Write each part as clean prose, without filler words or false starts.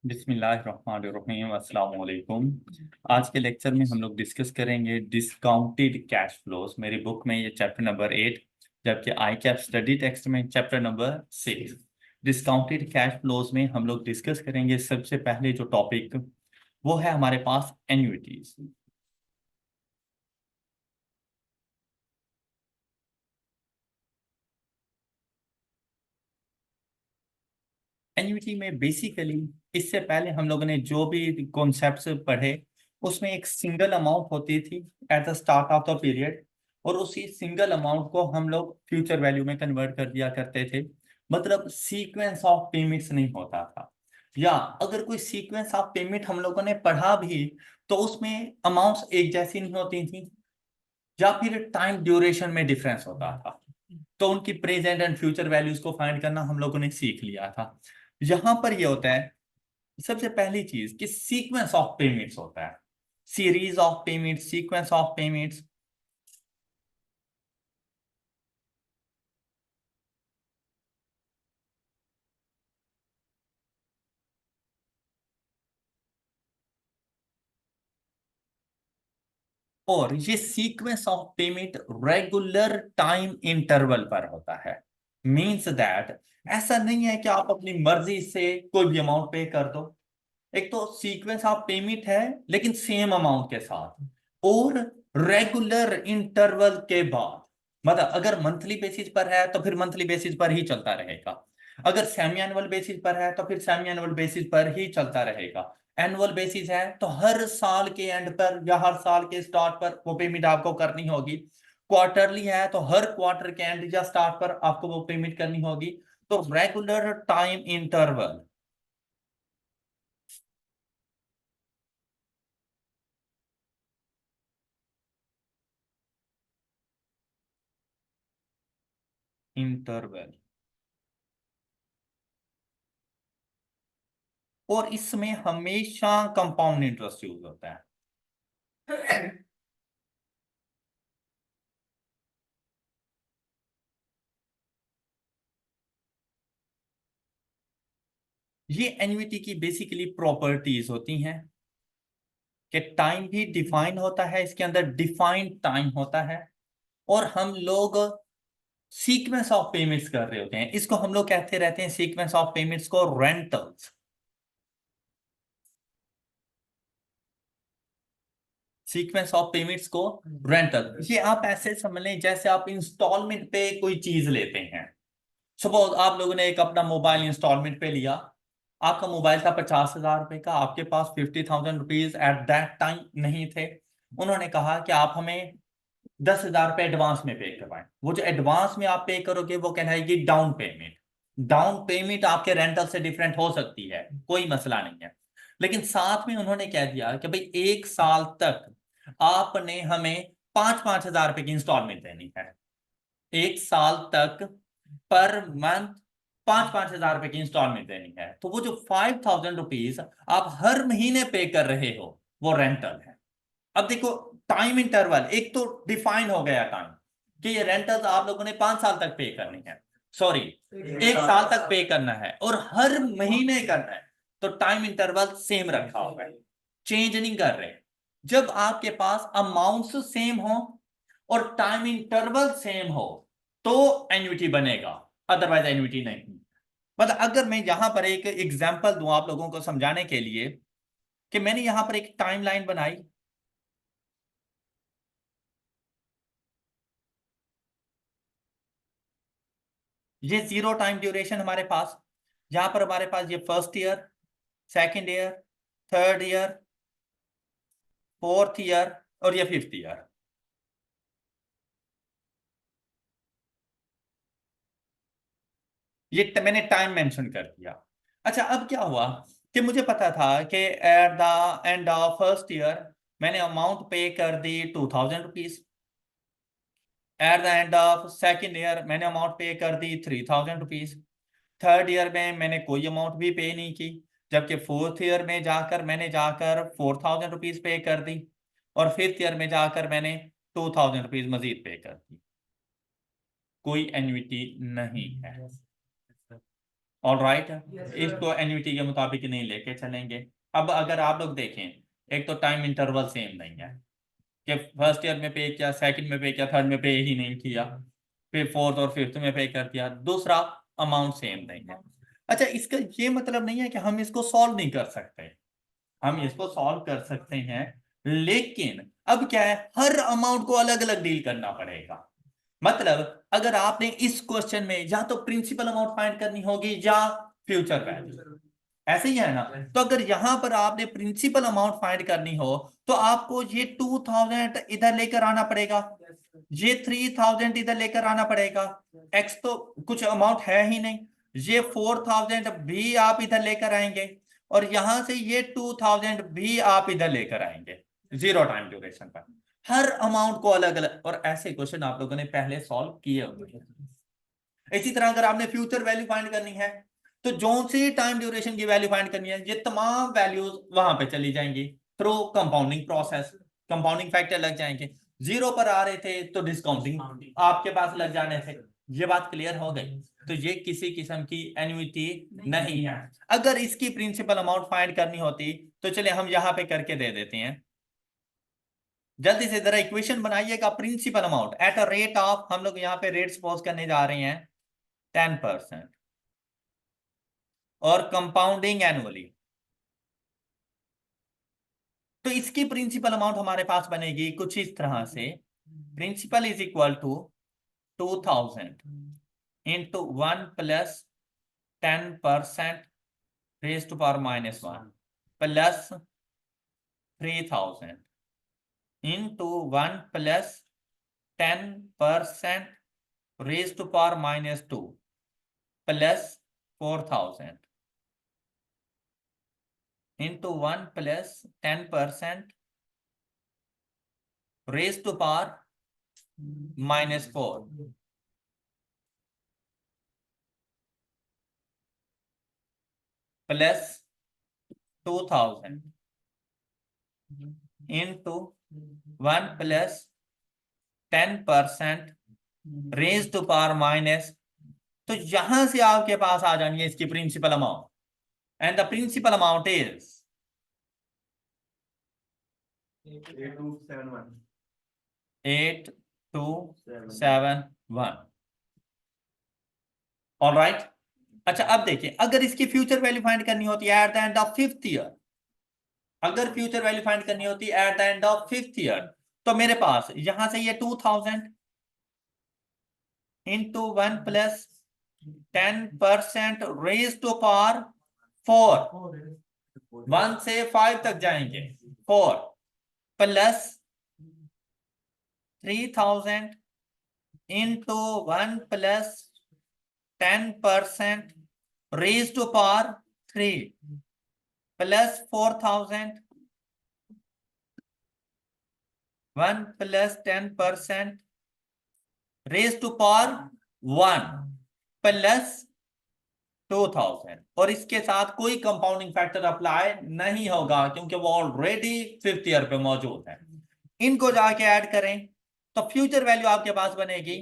बिस्मिल्लाहिर्रहमानिर्रहीम अस्सलाम वालेकुम। आज के लेक्चर में हम लोग डिस्कस करेंगे डिस्काउंटेड कैश फ्लोज। मेरी बुक में ये चैप्टर नंबर 8, जबकि आई कैप स्टडी टेक्स्ट में chapter number 6। Discounted cash flows में हम लोग डिस्कस करेंगे सबसे पहले जो टॉपिक वो है हमारे पास एन्युइटीज। एन्युइटी में बेसिकली इससे पहले हम लोगों ने जो भी कॉन्सेप्ट्स पढ़े उसमें एक सिंगल अमाउंट होती थी eight the start of the period, और उसी सिंगल अमाउंट को हम लोग फ्यूचर वैल्यू में कन्वर्ट कर दिया करते थे। मतलब सीक्वेंस ऑफ पेमेंट्स नहीं होता था, या अगर कोई सीक्वेंस ऑफ पेमेंट हम लोगों ने पढ़ा भी तो उसमें अमाउंट्स एक जैसी नहीं होती थी, या फिर टाइम ड्यूरेशन में डिफरेंस होता था। तो उनकी प्रेजेंट एंड फ्यूचर वैल्यूज को फाइंड करना हम लोगों ने सीख लिया था। यहां पर ये होता है सबसे पहली चीज कि सीक्वेंस ऑफ पेमेंट्स होता है, series of payments, sequence of payments. और ये sequence of payment regular time interval पर होता है। मींस दैट ऐसा नहीं है कि आप अपनी मर्जी से कोई भी अमाउंट पे कर दो। एक तो सीक्वेंस ऑफ पेमेंट है लेकिन सेम अमाउंट के साथ, और रेगुलर इंटरवल के बाद। मतलब अगर मंथली बेसिस पर है तो फिर मंथली बेसिस पर ही चलता रहेगा, अगर सेमी एनुअल बेसिस पर है तो फिर सेमी एनुअल बेसिस पर ही चलता रहेगा। एनुअल बेसिस है तो हर साल के एंड पर या हर साल के स्टार्ट पर वो पेमेंट आपको करनी होगी। क्वार्टरली है तो हर क्वार्टर के एंड या स्टार्ट पर आपको वो पेमेंट करनी होगी। तो रेगुलर टाइम इंटरवल। इंटरवल। और इसमें हमेशा कंपाउंड इंटरेस्ट यूज होता है। ये एन्युइटी की बेसिकली प्रॉपर्टीज होती हैं कि टाइम भी डिफाइन होता है, इसके अंदर डिफाइंड टाइम होता है, और हम लोग सीक्वेंस ऑफ पेमेंट्स कर रहे होते हैं। इसको हम लोग कहते रहते हैं सीक्वेंस ऑफ पेमेंट्स को रेंटल्स। सीक्वेंस ऑफ पेमेंट्स को रेंटल, ये आप ऐसे समझ लें जैसे आप इंस्टॉलमेंट पे कोई चीज लेते हैं। सपोज आप लोगों ने एक अपना मोबाइल इंस्टॉलमेंट पे लिया। आपका मोबाइल था 50,000 रुपए का, आपके पास 50,000 रुपीज एट दैट टाइम नहीं थे। उन्होंने कहा कि आप हमें 10,000 रुपए एडवांस में पे करवाएं। वो जो एडवांस में आप पे करोगे वो कहलाएगी डाउन पेमेंट। डाउन पेमेंट आपके रेंटल से डिफरेंट हो सकती है, कोई मसला नहीं है। लेकिन साथ में उन्होंने कह दिया कि भाई 1 साल तक आपने हमें 5-5 हजार रुपए की इंस्टॉलमेंट देनी है। 1 साल तक पर मंथ 5-5 हजार रुपए की इंस्टॉलमेंट देनी है। तो वो जो 5,000 रुपीज आप हर महीने पे कर रहे हो वो रेंटल है। अब देखो, टाइम इंटरवल एक तो डिफाइन हो गया टाइम कि ये रेंटल आप लोगों ने 5 साल तक पे करनी है, सॉरी 1 साल तक पे करना है, और हर महीने करना है। तो टाइम इंटरवल सेम रखा हुआ है, चेंज नहीं कर रहे। जब आपके पास अमाउंट्स सेम हो और टाइम इंटरवल सेम हो तो एन्युटी बनेगा, अदरवाइज एन्युटी नहीं। मतलब अगर मैं यहां पर एक एग्जांपल दूं आप लोगों को समझाने के लिए, कि मैंने यहां पर एक टाइमलाइन बनाई। ये जीरो टाइम ड्यूरेशन हमारे पास, यहां पर हमारे पास ये first year, second year, third year, fourth year, और ये फिफ्थ ईयर। ये मैंने टाइम मेंशन कर दिया। अच्छा, अब क्या हुआ कि मुझे पता था कि eight the end of first year मैंने अमाउंट पे कर दी 2,000 rupees. Eight the end of second year मैंने अमाउंट पे कर दी 3,000 रुपीज। थर्ड ईयर में मैंने कोई अमाउंट भी पे नहीं की, जबकि फोर्थ ईयर में जाकर मैंने जाकर 4,000 रुपीज पे कर दी, और फिफ्थ ईयर में जाकर मैंने 2,000 रुपीज मजीद पे कर दी। कोई एन्युटी नहीं है। ऑल राइट, इसको एन्युटी के मुताबिक नहीं लेके चलेंगे। अब अगर आप लोग देखें, एक तो टाइम इंटरवल सेम नहीं है कि फर्स्ट ईयर में पे किया, सेकंड में पे किया, थर्ड में पे ही नहीं किया, फिर फोर्थ और फिफ्थ में पे कर दिया। दूसरा, अमाउंट सेम नहीं है। अच्छा, इसका ये मतलब नहीं है कि हम इसको सॉल्व नहीं कर सकते, हम इसको सॉल्व कर सकते हैं, लेकिन अब क्या है, हर अमाउंट को अलग अलग डील करना पड़ेगा। मतलब अगर आपने इस क्वेश्चन में या तो प्रिंसिपल अमाउंट फाइंड करनी होगी या फ्यूचर वैल्यू, ऐसे ही है ना। तो अगर यहां पर आपने प्रिंसिपल अमाउंट फाइंड करनी हो तो आपको ये 2000 इधर लेकर आना पड़ेगा, ये 3000 इधर लेकर आना पड़ेगा। एक्स तो कुछ अमाउंट है ही नहीं, ये 4000 भी आप इधर लेकर आएंगे, और यहां से ये 2000 भी आप इधर लेकर आएंगे जीरो टाइम ड्यूरेशन पर। हर अमाउंट को अलग अलग, और ऐसे क्वेश्चन आप लोगों ने पहले सॉल्व किए होंगे। इसी तरह अगर आपने फ्यूचर वैल्यू फाइंड करनी है तो जो सी टाइम ड्यूरेशन की वैल्यू फाइंड करनी है, ये तमाम वैल्यूज वहां पे चली जाएंगी through compounding process, compounding factor लग जाएंगे। जीरो पर आ रहे थे तो डिस्काउंटिंग आपके पास लग जाने थे। ये बात क्लियर हो गई। तो ये किसी किस्म की एन्युटी नहीं है। अगर इसकी प्रिंसिपल अमाउंट फाइंड करनी होती तो चलिए हम यहां पे करके दे देते हैं। जल्दी से जरा इक्वेशन बनाइएगा। Principal amount at a rate of, हम लोग यहाँ पे रेट सपोज करने जा रहे हैं 10%, और कंपाउंडिंग एनुअली। तो इसकी प्रिंसिपल अमाउंट हमारे पास बनेगी कुछ इस तरह से। Principal is equal to 2000 into 1 plus 10% raise to power -1 plus 3000 into 1 plus 10% raise to power -2 plus 4000 into 1 plus 10% raise to power -4 plus 2000 into 1 plus 10% raise to power minus. तो यहां से आपके पास आ जानी है इसकी principal amount, and the principal amount is 8271। All right. अच्छा, अब देखिए, अगर इसकी फ्यूचर वैल्यू फाइंड करनी होती है at the end of fifth year, अगर फ्यूचर वैल्यू फाइंड करनी होती है at the end of fifth year, तो मेरे पास यहां से ये 2000 into 1 plus 10% raise to power 4, 1 से 5 तक जाएंगे, 4 plus 3000 into 1 plus 10% raise to power 3 plus 4000, 1 plus 10% raise to power 1 plus 2000, और इसके साथ कोई कंपाउंडिंग फैक्टर अप्लाई नहीं होगा क्योंकि वो ऑलरेडी फिफ्थ ईयर पे मौजूद है। इनको जाके ऐड करें तो फ्यूचर वैल्यू आपके पास बनेगी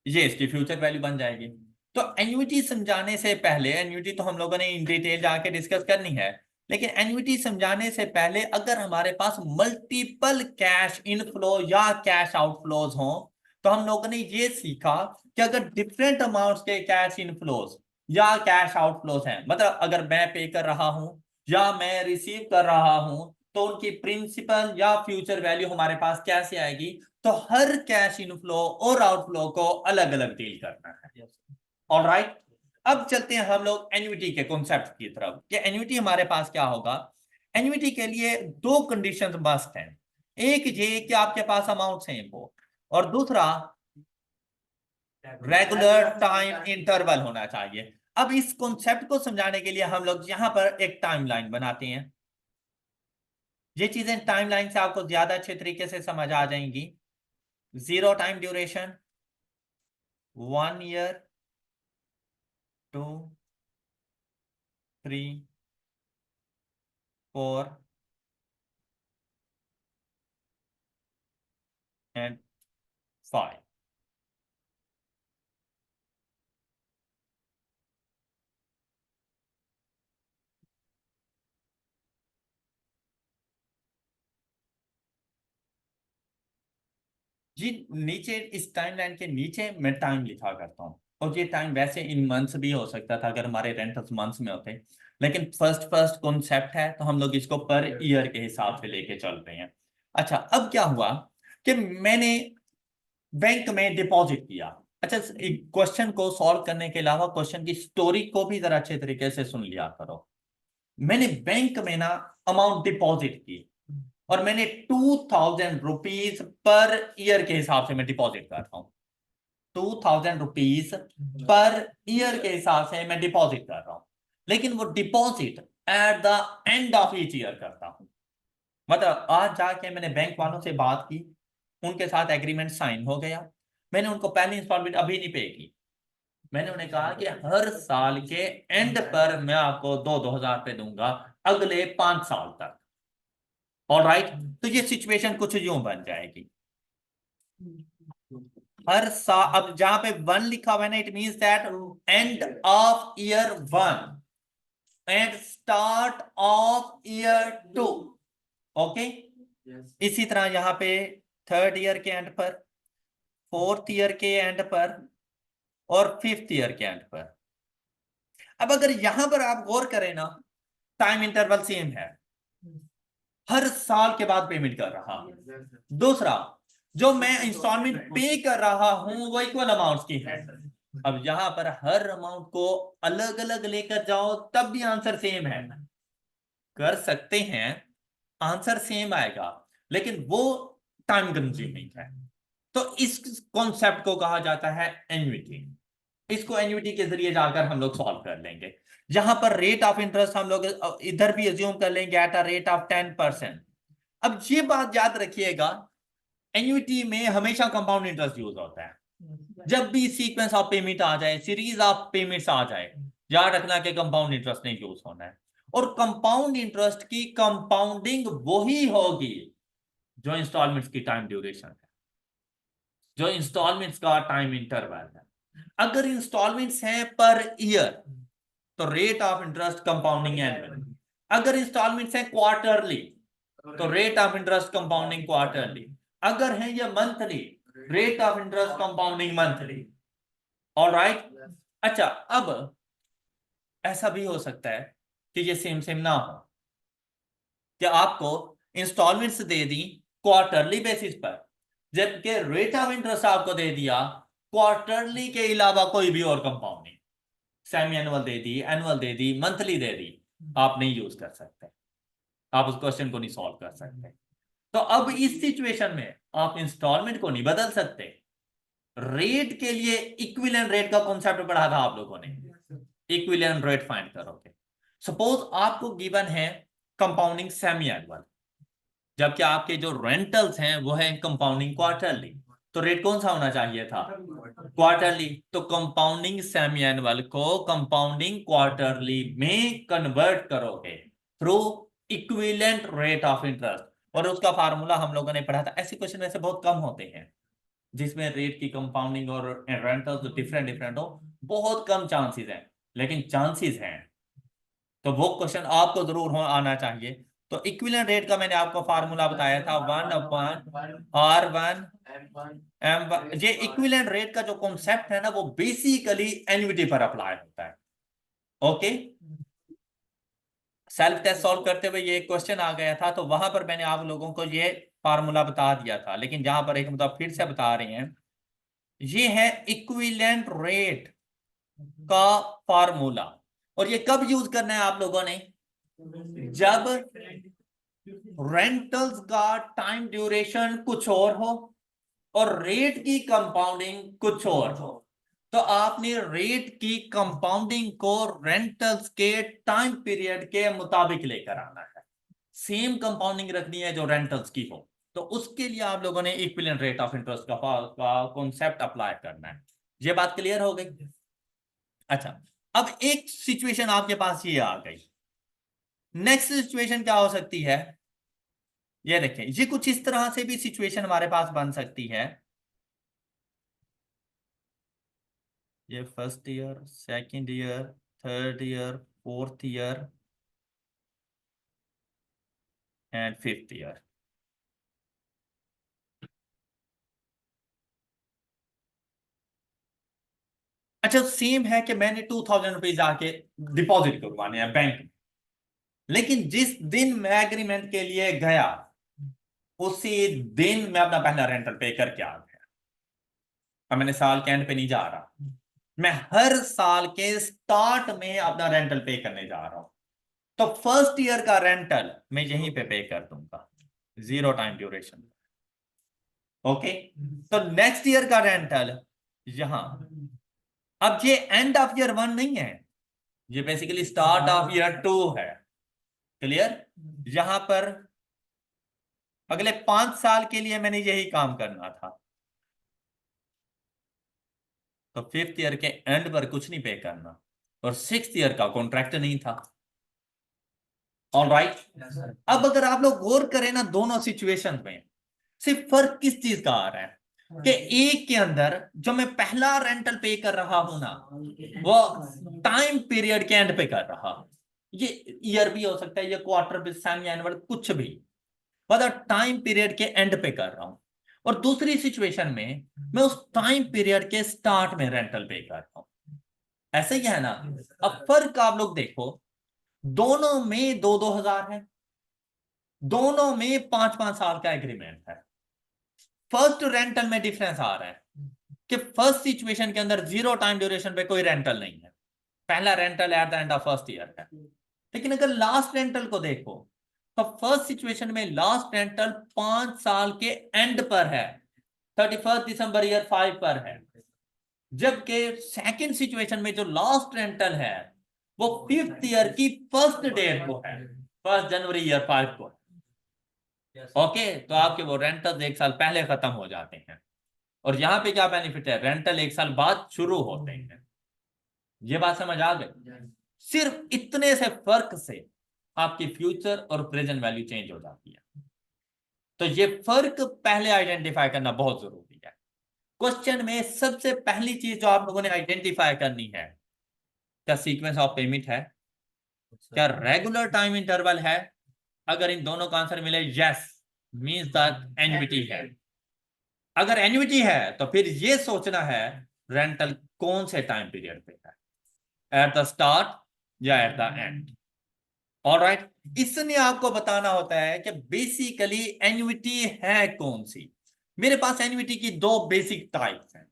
ये, इसकी फ्यूचर वैल्यू बन जाएगी। तो एन्युटी समझाने से पहले, एन्युटी तो हम लोगों ने इन डिटेल जाके डिस्कस करनी है, लेकिन एन्युटी समझाने से पहले अगर हमारे पास मल्टीपल कैश इनफ्लो या कैश आउटफ्लोज हो, तो हम लोगों ने ये सीखा कि अगर डिफरेंट अमाउंट्स के कैश इनफ्लोज या कैश आउटफ्लोज हैं, मतलब अगर मैं पे कर रहा हूं या मैं रिसीव कर रहा हूं, तो उनकी प्रिंसिपल या फ्यूचर वैल्यू हमारे पास कैसे आएगी। तो हर कैश इनफ्लो और आउटफ्लो को अलग अलग डील करना है। All right. अब चलते हैं हम लोग एन्युटी के कॉन्सेप्ट की तरफ कि एन्युटी हमारे पास क्या होगा। एन्युटी के लिए दो कंडीशंस मस्ट हैं। एक ये कि आपके पास अमाउंट सेम हो, और दूसरा रेगुलर टाइम इंटरवल होना चाहिए। अब इस कॉन्सेप्ट को समझाने के लिए हम लोग यहां पर एक टाइमलाइन बनाते हैं। ये चीजें टाइमलाइन से आपको ज्यादा अच्छे तरीके से समझ आ जाएंगी। Zero time duration, 1 year, 2, 3, 4, and 5। जी नीचे इस टाइमलाइन के नीचे मैं टाइम लिखा करता हूँ, और ये टाइम वैसे इन मंथ्स भी हो सकता था अगर हमारे रेंटल्स मंथ्स में होते, लेकिन फर्स्ट फर्स्ट कॉन्सेप्ट है तो हम लोग इसको पर ईयर के हिसाब से लेके चल रहे हैं। अच्छा अब क्या हुआ कि मैंने बैंक में डिपॉजिट किया। अच्छा क्वेश्चन को सॉल्व करने के अलावा क्वेश्चन की स्टोरी को भी जरा अच्छे तरीके से सुन लिया करो। मैंने बैंक में ना अमाउंट डिपॉजिट की, और मैंने 2000 रुपीज पर ईयर के हिसाब से मैं डिपॉजिट कर रहा हूँ। 2000 रुपीज पर ईयर के हिसाब से मैं डिपॉजिट कर रहा हूँ, लेकिन वो deposit eight the end of each year करता हूँ। मतलब आज जाके मैंने बैंक वालों से बात की, उनके साथ एग्रीमेंट साइन हो गया, मैंने उनको पहली इंस्टॉलमेंट अभी नहीं पे की, मैंने उन्हें कहा कि हर साल के एंड पर मैं आपको 2-2 हजार रुपये दूंगा अगले 5 साल तक। ऑल राइट, तो ये सिचुएशन कुछ यूं बन जाएगी। हर साल, अब जहां पे 1 लिखा हुआ है ना, it means that end of year 1 and start of year 2। Okay, इसी तरह यहां पे 3rd ईयर के एंड पर, 4th ईयर के एंड पर, और 5th ईयर के एंड पर। अब अगर यहां पर आप गौर करें ना, टाइम इंटरवल सेम है, हर साल के बाद पेमेंट कर रहा हूं। दूसरा, जो मैं इंस्टॉलमेंट पे कर रहा हूं वो इक्वल अमाउंट्स की है। अब यहां पर हर अमाउंट को अलग अलग लेकर जाओ तब भी आंसर सेम है, कर सकते हैं, आंसर सेम आएगा, लेकिन वो टाइम कंज्यूमिंग है। तो इस कॉन्सेप्ट को कहा जाता है एन्युटी। इसको एन्युटी के जरिए जाकर हम लोग सॉल्व कर लेंगे। जहां पर रेट ऑफ इंटरेस्ट हम लोग इधर भी एज्यूम कर लेंगे एट अ रेट ऑफ 10%। अब ये बात याद रखिएगा, एन्युटी में हमेशा कंपाउंड इंटरेस्ट यूज होता है। जब भी सीक्वेंस ऑफ पेमेंट आ जाए, सीरीज ऑफ पेमेंट्स आ जाए, याद रखना कि कंपाउंड इंटरेस्ट नहीं यूज होना है। और कंपाउंड इंटरेस्ट की कंपाउंडिंग वही होगी जो इंस्टॉलमेंट्स की टाइम ड्यूरेशन है, जो इंस्टॉलमेंट्स का टाइम इंटरवल है। अगर इंस्टॉलमेंट्स हैं पर ईयर तो rate of interest compounding annual. अगर इंस्टॉलमेंट्स हैं क्वार्टरली तो rate of interest compounding quarterly. अगर है ये monthly, rate of interest compounding monthly. All right. अच्छा अब ऐसा भी हो सकता है कि ये सेम सेम ना हो, कि आपको इंस्टॉलमेंट्स दे दी क्वार्टरली बेसिस पर, जबकि रेट ऑफ इंटरेस्ट आपको दे दिया क्वार्टरली के अलावा कोई भी और कंपाउंडिंग, सेमी एनुअल दे दी, एनुअल दे दी, मंथली दे दी, आप नहीं यूज कर सकते, आप उस क्वेश्चन को नहीं सॉल्व कर सकते। तो अब इस सिचुएशन में आप इंस्टॉलमेंट को नहीं बदल सकते। रेट के लिए इक्विवेलेंट रेट का कॉन्सेप्ट पढ़ा था आप लोगों ने, इक्विवेलेंट रेट फाइंड करोगे। सपोज आपको गिवन है कंपाउंडिंग सेमी एनुअल, जबकि आपके जो रेंटल्स हैं वो है कंपाउंडिंग क्वार्टरली, तो रेट कौन सा होना चाहिए था? क्वार्टरली। तो कंपाउंडिंग सेमी एनुअल को कंपाउंडिंग क्वार्टरली में कन्वर्ट करोगे through equivalent rate of interest, और उसका फार्मूला हम लोगों ने पढ़ा था। ऐसे क्वेश्चन वैसे बहुत कम होते हैं जिसमें रेट की कंपाउंडिंग और रेंटल्स डिफरेंट डिफरेंट हो, बहुत कम चांसेस हैं, लेकिन चांसेस हैं, तो वो क्वेश्चन आपको जरूर हो आना चाहिए। तो इक्विवेलेंट रेट का मैंने आपको फार्मूला बताया था 1/R1 M1। ये इक्विवेलेंट रेट का जो कॉन्सेप्ट है ना, वो बेसिकली एन्युटी पर अप्लाई होता है। ओके, सेल्फ टेस्ट सॉल्व करते हुए ये क्वेश्चन आ गया था, तो वहां पर मैंने आप लोगों को ये फार्मूला बता दिया था, लेकिन जहां पर एक मतलब फिर से बता रहे हैं, ये है इक्विवेलेंट रेट का फार्मूला। और ये कब यूज करना है आप लोगों ने? जब रेंटल्स का टाइम ड्यूरेशन कुछ और हो और रेट की कंपाउंडिंग कुछ और हो, तो आपने रेट की कंपाउंडिंग को रेंटल्स के टाइम पीरियड के मुताबिक लेकर आना है, सेम कंपाउंडिंग रखनी है जो रेंटल्स की हो। तो उसके लिए आप लोगों ने इक्विवेलेंट रेट ऑफ इंटरेस्ट का कॉन्सेप्ट अप्लाई करना है। ये बात क्लियर हो गई? अच्छा, अब एक सिचुएशन आपके पास ये आ गई, नेक्स्ट सिचुएशन क्या हो सकती है ये देखें, ये कुछ इस तरह से भी सिचुएशन हमारे पास बन सकती है। ये first year, second year, third year, fourth year and fifth year. अच्छा, सेम है कि मैंने 2000 रुपीज आके डिपॉजिट करवाने हैं बैंक में, लेकिन जिस दिन मैं एग्रीमेंट के लिए गया उसी दिन मैं अपना पहला रेंटल पे करके आ गया। अब मैंने साल के एंड पे नहीं जा रहा, मैं हर साल के स्टार्ट में अपना रेंटल पे करने जा रहा हूं। तो फर्स्ट ईयर का रेंटल मैं यहीं पे कर दूंगा, 0 टाइम ड्यूरेशन। ओके, तो नेक्स्ट ईयर का रेंटल यहां। अब ये एंड ऑफ ईयर 1 नहीं है, ये बेसिकली स्टार्ट ऑफ ईयर 2 है। क्लियर? यहां पर अगले 5 साल के लिए मैंने यही काम करना था, तो फिफ्थ ईयर के एंड पर कुछ नहीं पे करना, और सिक्स्थ ईयर का कॉन्ट्रैक्ट नहीं था। ऑल राइट, अब अगर आप लोग गौर करें ना, दोनों सिचुएशन में सिर्फ फर्क किस चीज का आ रहा है कि एक के अंदर जो मैं पहला रेंटल पे कर रहा हूं ना, वो टाइम पीरियड के एंड पे कर रहा हूं। ये ईयर भी हो सकता है, ये क्वार्टर भी, सेमी एनुअल, कुछ भी, मतलब टाइम पीरियड के एंड पे कर रहा हूं। और दूसरी सिचुएशन में मैं उस टाइम पीरियड के स्टार्ट में रेंटल पे कर रहा हूं। ऐसे ही है ना? अब फर्क आप लोग देखो, दोनों में 2-2 हजार है, दोनों में 5-5 साल का एग्रीमेंट है। फर्स्ट रेंटल में डिफरेंस आ रहा है कि फर्स्ट सिचुएशन के अंदर 0 टाइम ड्यूरेशन पे कोई रेंटल नहीं है, पहला rental at the end of first year है। लेकिन अगर लास्ट रेंटल को देखो, तो फर्स्ट सिचुएशन में लास्ट रेंटल 5 साल के एंड पर है, 31 दिसंबर ईयर 5 पर है। जबकि सेकंड सिचुएशन में जो लास्ट रेंटल है वो फिफ्थ ईयर की फर्स्ट डेट को है, 1 जनवरी ईयर 5 को। ओके, तो आपके वो रेंटल 1 साल पहले खत्म हो जाते हैं, और यहां पे क्या बेनिफिट है, रेंटल 1 साल बाद शुरू होते हैं। ये बात समझ आ गई? सिर्फ इतने से फर्क से आपकी फ्यूचर और प्रेजेंट वैल्यू चेंज हो जाती है। तो ये फर्क पहले आइडेंटिफाई करना बहुत जरूरी है। क्वेश्चन में सबसे पहली चीज जो आप लोगों ने आइडेंटिफाई करनी है, क्या सीक्वेंस ऑफ पेमेंट है, क्या रेगुलर टाइम इंटरवल है। अगर इन दोनों का आंसर मिले यस, मींस दैट एन्युटी है। अगर एन्युटी है तो फिर ये सोचना है रेंटल कौन से टाइम पीरियड पे है, एट द स्टार्ट या एट द एंड। ऑलराइट, इसने आपको बताना होता है कि बेसिकली एन्युटी है कौन सी। मेरे पास एन्युटी की दो बेसिक टाइप्स हैं।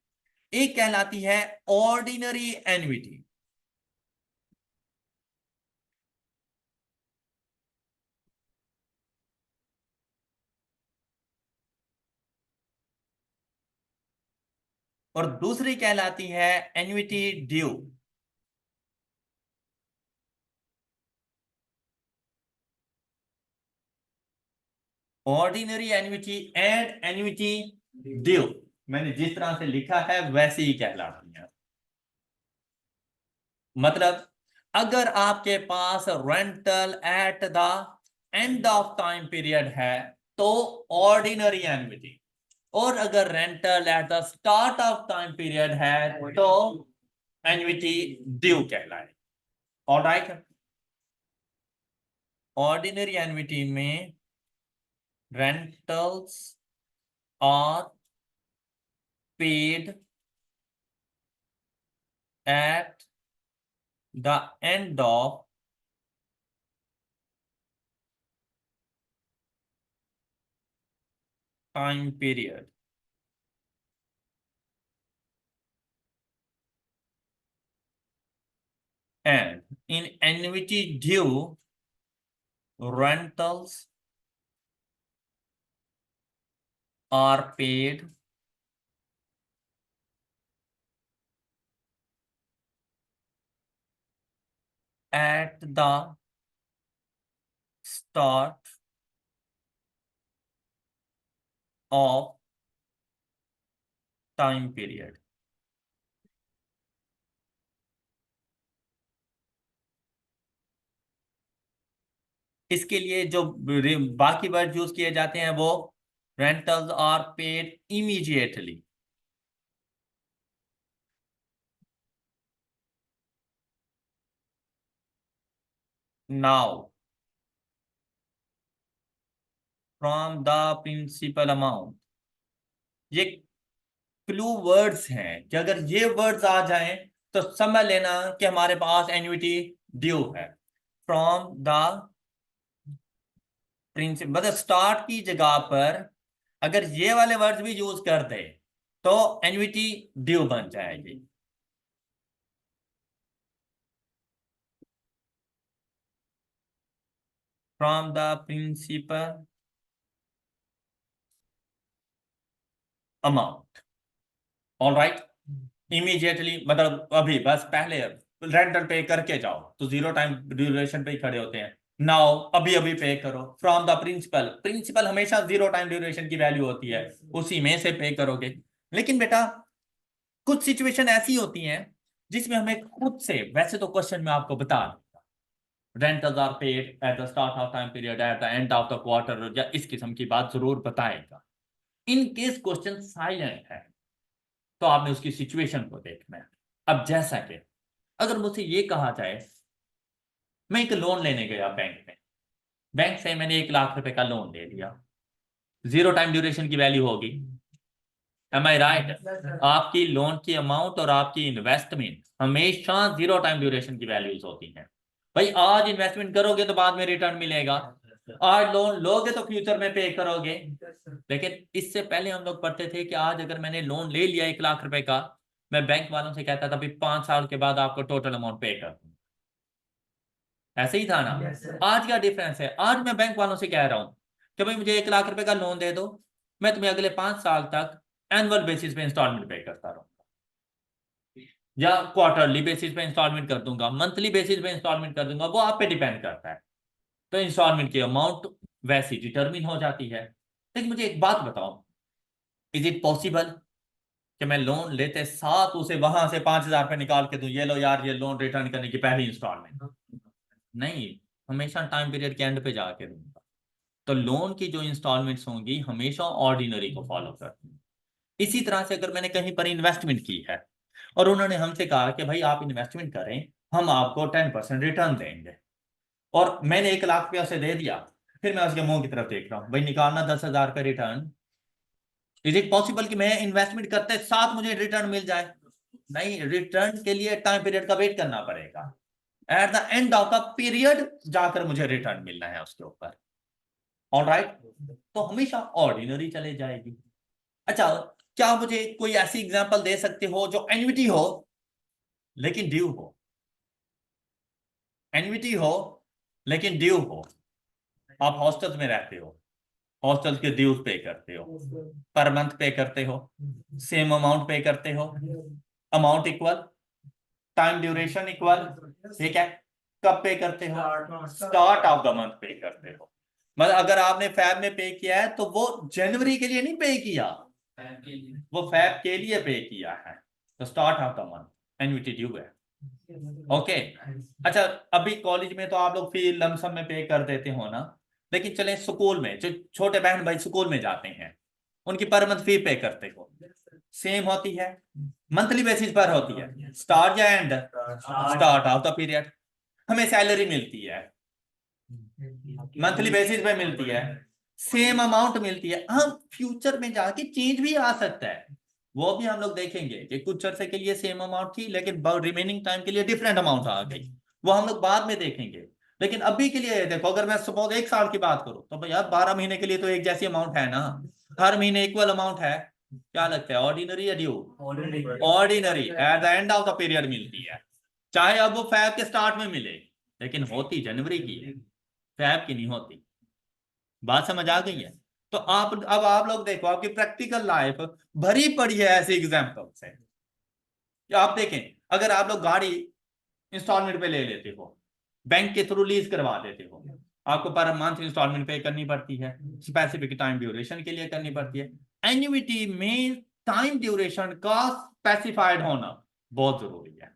एक कहलाती है ऑर्डिनरी एन्युटी, और दूसरी कहलाती है annuity due. Ordinary annuity and annuity due, मैंने जिस तरह से लिखा है वैसे ही कहलाती है। मतलब अगर आपके पास rental at the end of time period है तो ऑर्डिनरी एन्युटी, और अगर rental at the start of time period है तो एन्युटी ड्यू कहलाए। ऑलराइट, ऑर्डिनरी एन्युटी में rentals are paid at the end of time period, and in annuity due rentals are paid at the start of time period। इसके लिए जो बाकी word use किए जाते हैं वो rentals are paid immediately. Now from the principal amount, ये clue words हैं कि अगर ये वर्ड्स आ जाएं तो समझ लेना कि हमारे पास एन्युटी ड्यू है। फ्रॉम द प्रिंसिपल मतलब स्टार्ट की जगह पर अगर ये वाले वर्ड्स भी यूज कर दे तो एन्युटी ड्यू बन जाएगी। From the principal amount, all right. Immediately मतलब अभी बस पहले रेंटल पे करके जाओ तो जीरो टाइम ड्यूरेशन पे ही खड़े होते हैं। नाउ अभी अभी पे करो फ्रॉम द प्रिंसिपल, प्रिंसिपल हमेशा जीरो टाइम ड्यूरेशन की वैल्यू होती है, उसी में से पे करोगे। लेकिन बेटा कुछ सिचुएशन ऐसी होती हैं जिसमें हमें खुद से, वैसे तो क्वेश्चन में आपको बता rentals are paid at the start of time period at the end of the quarter या इस किस्म की बात जरूर बताएगा। इन केस क्वेश्चन साइलेंट है तो आपने उसकी सिचुएशन को देखना है। अब जैसा कि अगर मुझसे ये कहा जाए मैं एक लोन लेने गया बैंक में, बैंक से मैंने 1 लाख रुपए का लोन ले लिया, जीरो टाइम ड्यूरेशन की वैल्यू होगी। एम आई राइट? आपकी लोन की अमाउंट और आपकी इन्वेस्टमेंट हमेशा जीरो टाइम ड्यूरेशन की वैल्यूज होती हैं। भाई आज इन्वेस्टमेंट करोगे तो बाद में रिटर्न मिलेगा, आज लोन लोगे तो फ्यूचर में पे करोगे। लेकिन इससे पहले हम लोग पढ़ते थे कि आज अगर मैंने लोन ले लिया 1 लाख रुपए का, मैं बैंक वालों से कहता था भाई 5 साल के बाद आपको टोटल अमाउंट पे कर दूंगा। ऐसे ही था ना? आज क्या डिफरेंस है? आज मैं बैंक वालों से कह रहा हूं कि भाई मुझे 1 लाख रुपए का लोन दे दो, मैं तुम्हें अगले 5 साल तक एनुअल बेसिस पे इंस्टॉलमेंट पे करता रहूंगा, या क्वार्टरली बेसिस पे इंस्टॉलमेंट कर दूंगा, मंथली बेसिस पे इंस्टॉलमेंट कर दूंगा, वो आप पे डिपेंड करता है। तो इंस्टॉलमेंट की अमाउंट वैसी डिटरमिन हो जाती है। लेकिन मुझे एक बात बताओ, इज इट पॉसिबल कि मैं लोन लेते साथ उसे वहां से 5,000 रुपये निकाल के दूं, ये लो यार ये लोन रिटर्न करने की पहली इंस्टॉलमेंट? नहीं, हमेशा टाइम पीरियड के एंड पे जाके दूंगा। तो लोन की जो इंस्टॉलमेंट्स होंगी हमेशा ऑर्डिनरी को फॉलो करती हैं। इसी तरह से अगर मैंने कहीं पर इन्वेस्टमेंट की है और उन्होंने हमसे कहा कि भाई आप इन्वेस्टमेंट करें, हम आपको 10% रिटर्न देंगे, और मैंने 1 लाख रुपया उसे दे दिया, फिर मैं उसके मुंह की तरफ देख रहा हूँ भाई निकालना 10,000 का रिटर्न, इज इट पॉसिबल कि मैं इन्वेस्टमेंट करते साथ मुझे रिटर्न मिल जाए? नहीं, रिटर्न के लिए टाइम पीरियड का वेट करना पड़ेगा। Eight the end of the period जाकर मुझे रिटर्न मिलना है उसके ऊपर, ऑल राइट। तो हमेशा ऑर्डिनरी चले जाएगी। अच्छा, क्या मुझे कोई ऐसी एग्जांपल दे सकते हो जो एन्युटी हो लेकिन ड्यू हो? एन्युटी हो लेकिन ड्यू हो। आप हॉस्टल्स में रहते हो, हॉस्टल के ड्यूज पे करते हो, पर मंथ पे करते हो, सेम अमाउंट पे करते हो, amount equal, time duration equal, ठीक है। कब पे करते हो? स्टार्ट ऑफ द मंथ पे करते हो। मतलब अगर आपने फैब में पे किया है तो वो जनवरी के लिए नहीं पे किया, वो फैब के लिए पे किया है, तो start of the month annuity due है। ओके। अच्छा, अभी कॉलेज में तो आप लोग फी लमसम में पे कर देते हो ना, लेकिन चले स्कूल में जो छोटे बहन भाई स्कूल में जाते हैं उनकी पर मंथ फी पे करते हो, सेम होती है, मंथली बेसिस पर होती है, स्टार्ट या and? Start of the period. हमें सैलरी मिलती है, मंथली बेसिस पे मिलती है, सेम अमाउंट मिलती है। हम फ्यूचर में जाके चेंज भी आ सकता है, वो भी हम लोग देखेंगे कि कुछ अरसे के लिए सेम अमाउंट थी लेकिन रिमेनिंग टाइम के लिए डिफरेंट अमाउंट आ गई, वो हम लोग बाद में देखेंगे। लेकिन अभी के लिए देखो, अगर मैं सपोज 1 साल की बात करूं तो भैया 12 महीने के लिए तो एक जैसी अमाउंट है ना, हर महीने इक्वल अमाउंट है। क्या लगता है, ऑर्डिनरी या due? Ordinary eight the end of the period मिलती है, चाहे अब वो फैब के स्टार्ट में मिले, लेकिन होती जनवरी की है, फैब की नहीं होती। बात समझ आ गई है? तो आप अब आप लोग देखो आपकी प्रैक्टिकल लाइफ भरी पड़ी है ऐसे एग्जाम्पल से। आप देखें, अगर आप लोग गाड़ी इंस्टॉलमेंट पे ले लेते हो, बैंक के थ्रू लीज करवा देते हो, आपको पर मंथ इंस्टॉलमेंट पे करनी पड़ती है, स्पेसिफिक टाइम ड्यूरेशन के लिए करनी पड़ती है। एन्युइटी में टाइम ड्यूरेशन का स्पेसिफाइड होना बहुत जरूरी है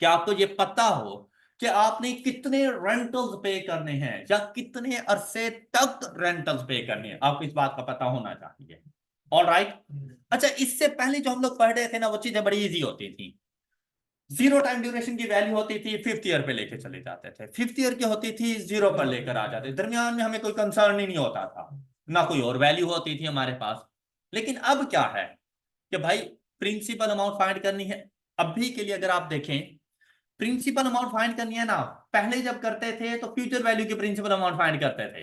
कि आपको ये पता हो कि आपने कितने रेंटल्स पे करने हैं या कितने अरसे तक रेंटल्स पे करने हैं, आपको इस बात का पता होना चाहिए। ऑलराइट। अच्छा, इससे पहले जो हम लोग पढ़ रहे थे ना, वो चीजें बड़ी इजी होती थी। जीरो टाइम ड्यूरेशन की वैल्यू होती थी, फिफ्थ ईयर पे लेके चले जाते थे, फिफ्थ ईयर की होती थी, जीरो पर लेकर आ जाते, दरमियान में हमें कोई कंसर्न ही नहीं होता था, ना कोई और वैल्यू होती थी हमारे पास। लेकिन अब क्या है कि भाई प्रिंसिपल अमाउंट फाइंड करनी है। अभी के लिए अगर आप देखें, प्रिंसिपल अमाउंट फाइंड करनी है ना, पहले जब करते थे तो फ्यूचर वैल्यू की प्रिंसिपल अमाउंट फाइंड करते थे।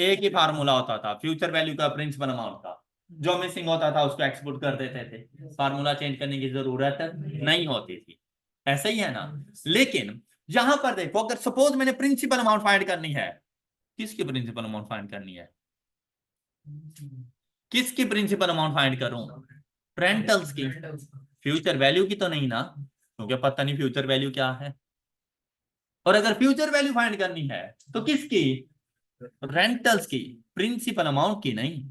एक ही फार्मूला होता था फ्यूचर वैल्यू का, प्रिंसिपल अमाउंट का, जो मिसिंग होता था उसको एक्सपोर्ट कर देते थे, फार्मूला चेंज करने की जरूरत नहीं होती थी। ऐसा ही है ना। लेकिन यहां पर देखो, अगर सपोज मैंने प्रिंसिपल अमाउंट फाइंड करनी है, किसकी प्रिंसिपल अमाउंट फाइंड करनी है, किसकी प्रिंसिपल अमाउंट फाइंड करूं, रेंटल्स की, फ्यूचर वैल्यू की तो नहीं ना, क्योंकि पता नहीं फ्यूचर वैल्यू क्या है। और अगर फ्यूचर वैल्यू फाइंड करनी है तो किसकी, रेंटल्स की, प्रिंसिपल अमाउंट की नहीं।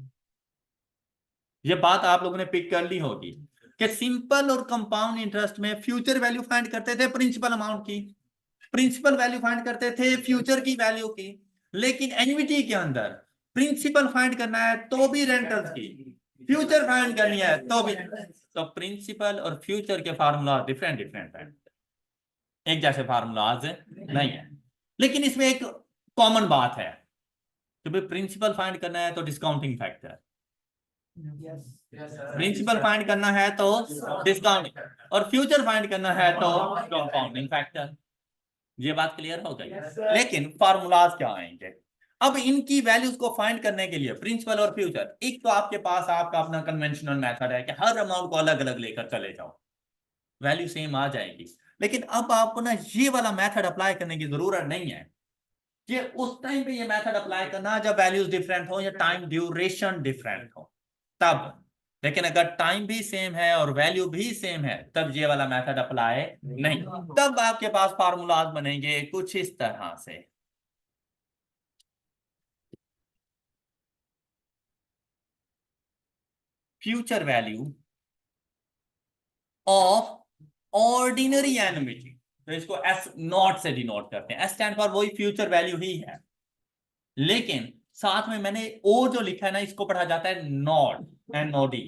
ये बात आप लोगों ने पिक कर ली होगी कि सिंपल और कंपाउंड इंटरेस्ट में फ्यूचर वैल्यू फाइंड करते थे प्रिंसिपल अमाउंट की, प्रिंसिपल वैल्यू फाइंड करते थे फ्यूचर की वैल्यू की। लेकिन एन्युटी के अंदर प्रिंसिपल फाइंड करना है तो भी रेंटल्स की, फ्यूचर फाइंड करनी है तो भी। तो प्रिंसिपल और फ्यूचर के फार्मूला डिफरेंट डिफरेंट है, एक जैसे फार्मूलाज नहीं है। लेकिन इसमें एक कॉमन बात है कि भाई प्रिंसिपल फाइंड करना है तो डिस्काउंटिंग फैक्टर, प्रिंसिपल फाइंड करना है तो डिस्काउंटिंग, और फ्यूचर फाइंड करना है तो कंपाउंडिंग फैक्टर। ये बात क्लियर हो गई। लेकिन फार्मूलाज क्या आएंगे अब इनकी वैल्यूज को फाइंड करने के लिए, प्रिंसिपल और फ्यूचर। एक तो आपके पास आपका अपना कन्वेंशनल मेथड है कि हर अमाउंट को अलग अलग लेकर चले जाओ, वैल्यू सेम आ जाएगी। लेकिन अब आपको ना ये वाला मेथड अप्लाई करने की जरूरत नहीं है। ये उस टाइम पे ये मेथड अप्लाई करना जब वैल्यूज डिफरेंट हो या टाइम ड्यूरेशन डिफरेंट हो, तब। लेकिन अगर टाइम भी सेम है और वैल्यू भी सेम है, तब ये वाला मेथड अप्लाई नहीं। तब आपके पास फार्मूलाज बनेंगे कुछ इस तरह से। Future value of ordinary annuity, तो इसको एस नॉट से डिनोट करते हैं। एस स्टैंड फॉर वही फ्यूचर वैल्यू ही है, लेकिन साथ में मैंने ओ जो लिखा है ना, इसको पढ़ा जाता है नॉट, एनओडी।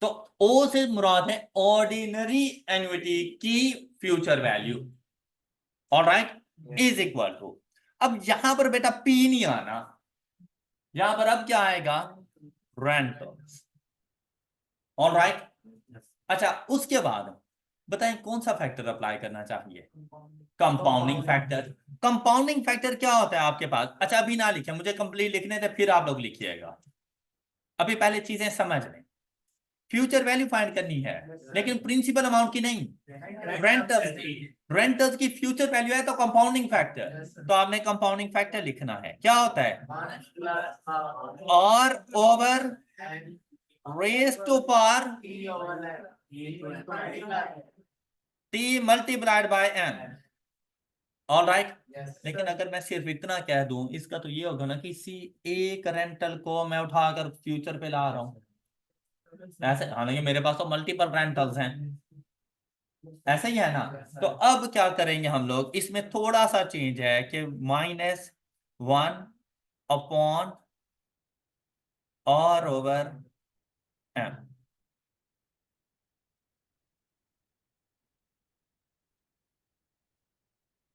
तो ओ से मुराद है ऑर्डिनरी एन्युटी की future value. Alright, is equal to, अब यहां पर बेटा पी नहीं आना, यहां पर अब क्या आएगा, रेंटल्स। ऑलराइट। अच्छा, उसके बाद बताएं कौन सा फैक्टर अप्लाई करना चाहिए, कंपाउंडिंग फैक्टर। कंपाउंडिंग फैक्टर क्या होता है आपके पास, अच्छा अभी ना लिखे, मुझे कंप्लीट लिखने थे, फिर आप लोग लिखिएगा। अभी पहले चीजें समझ लें। फ्यूचर वैल्यू फाइंड करनी है, लेकिन प्रिंसिपल अमाउंट की नहीं, रेंटल्स की। रेंटल्स की फ्यूचर वैल्यू है तो कंपाउंडिंग फैक्टर, तो आपने कंपाउंडिंग फैक्टर लिखना है। क्या होता है, और over raise to power T multiplied by N. All right. लेकिन अगर मैं सिर्फ इतना कह दूं, इसका तो ये होगा ना कि इसी एक रेंटल को मैं उठाकर फ्यूचर पे ला रहा हूं, ऐसे। हालांकि मेरे पास तो मल्टीपल रेंटल्स हैं, ऐसा ही है ना। तो अब क्या करेंगे हम लोग, इसमें थोड़ा सा चेंज है कि -1 अपॉन और ओवर एम।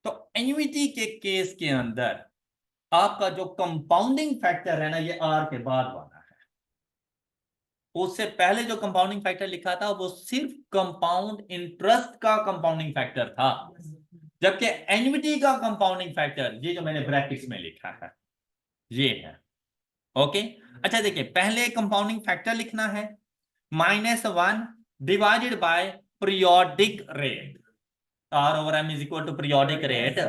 तो एन्युटी के केस के अंदर आपका जो कंपाउंडिंग फैक्टर है ना, ये आर के बाद वाला है। उससे पहले जो कंपाउंडिंग फैक्टर लिखा था वो सिर्फ कंपाउंड इंटरेस्ट का कंपाउंडिंग फैक्टर था, जबकि एन्युटी का कंपाउंडिंग फैक्टर ये जो मैंने ब्रैकेट्स में लिखा है ये है। ओके। अच्छा देखिए, पहले कंपाउंडिंग फैक्टर लिखना है, -1 divided by periodic rate, R over M is equal to periodic rate.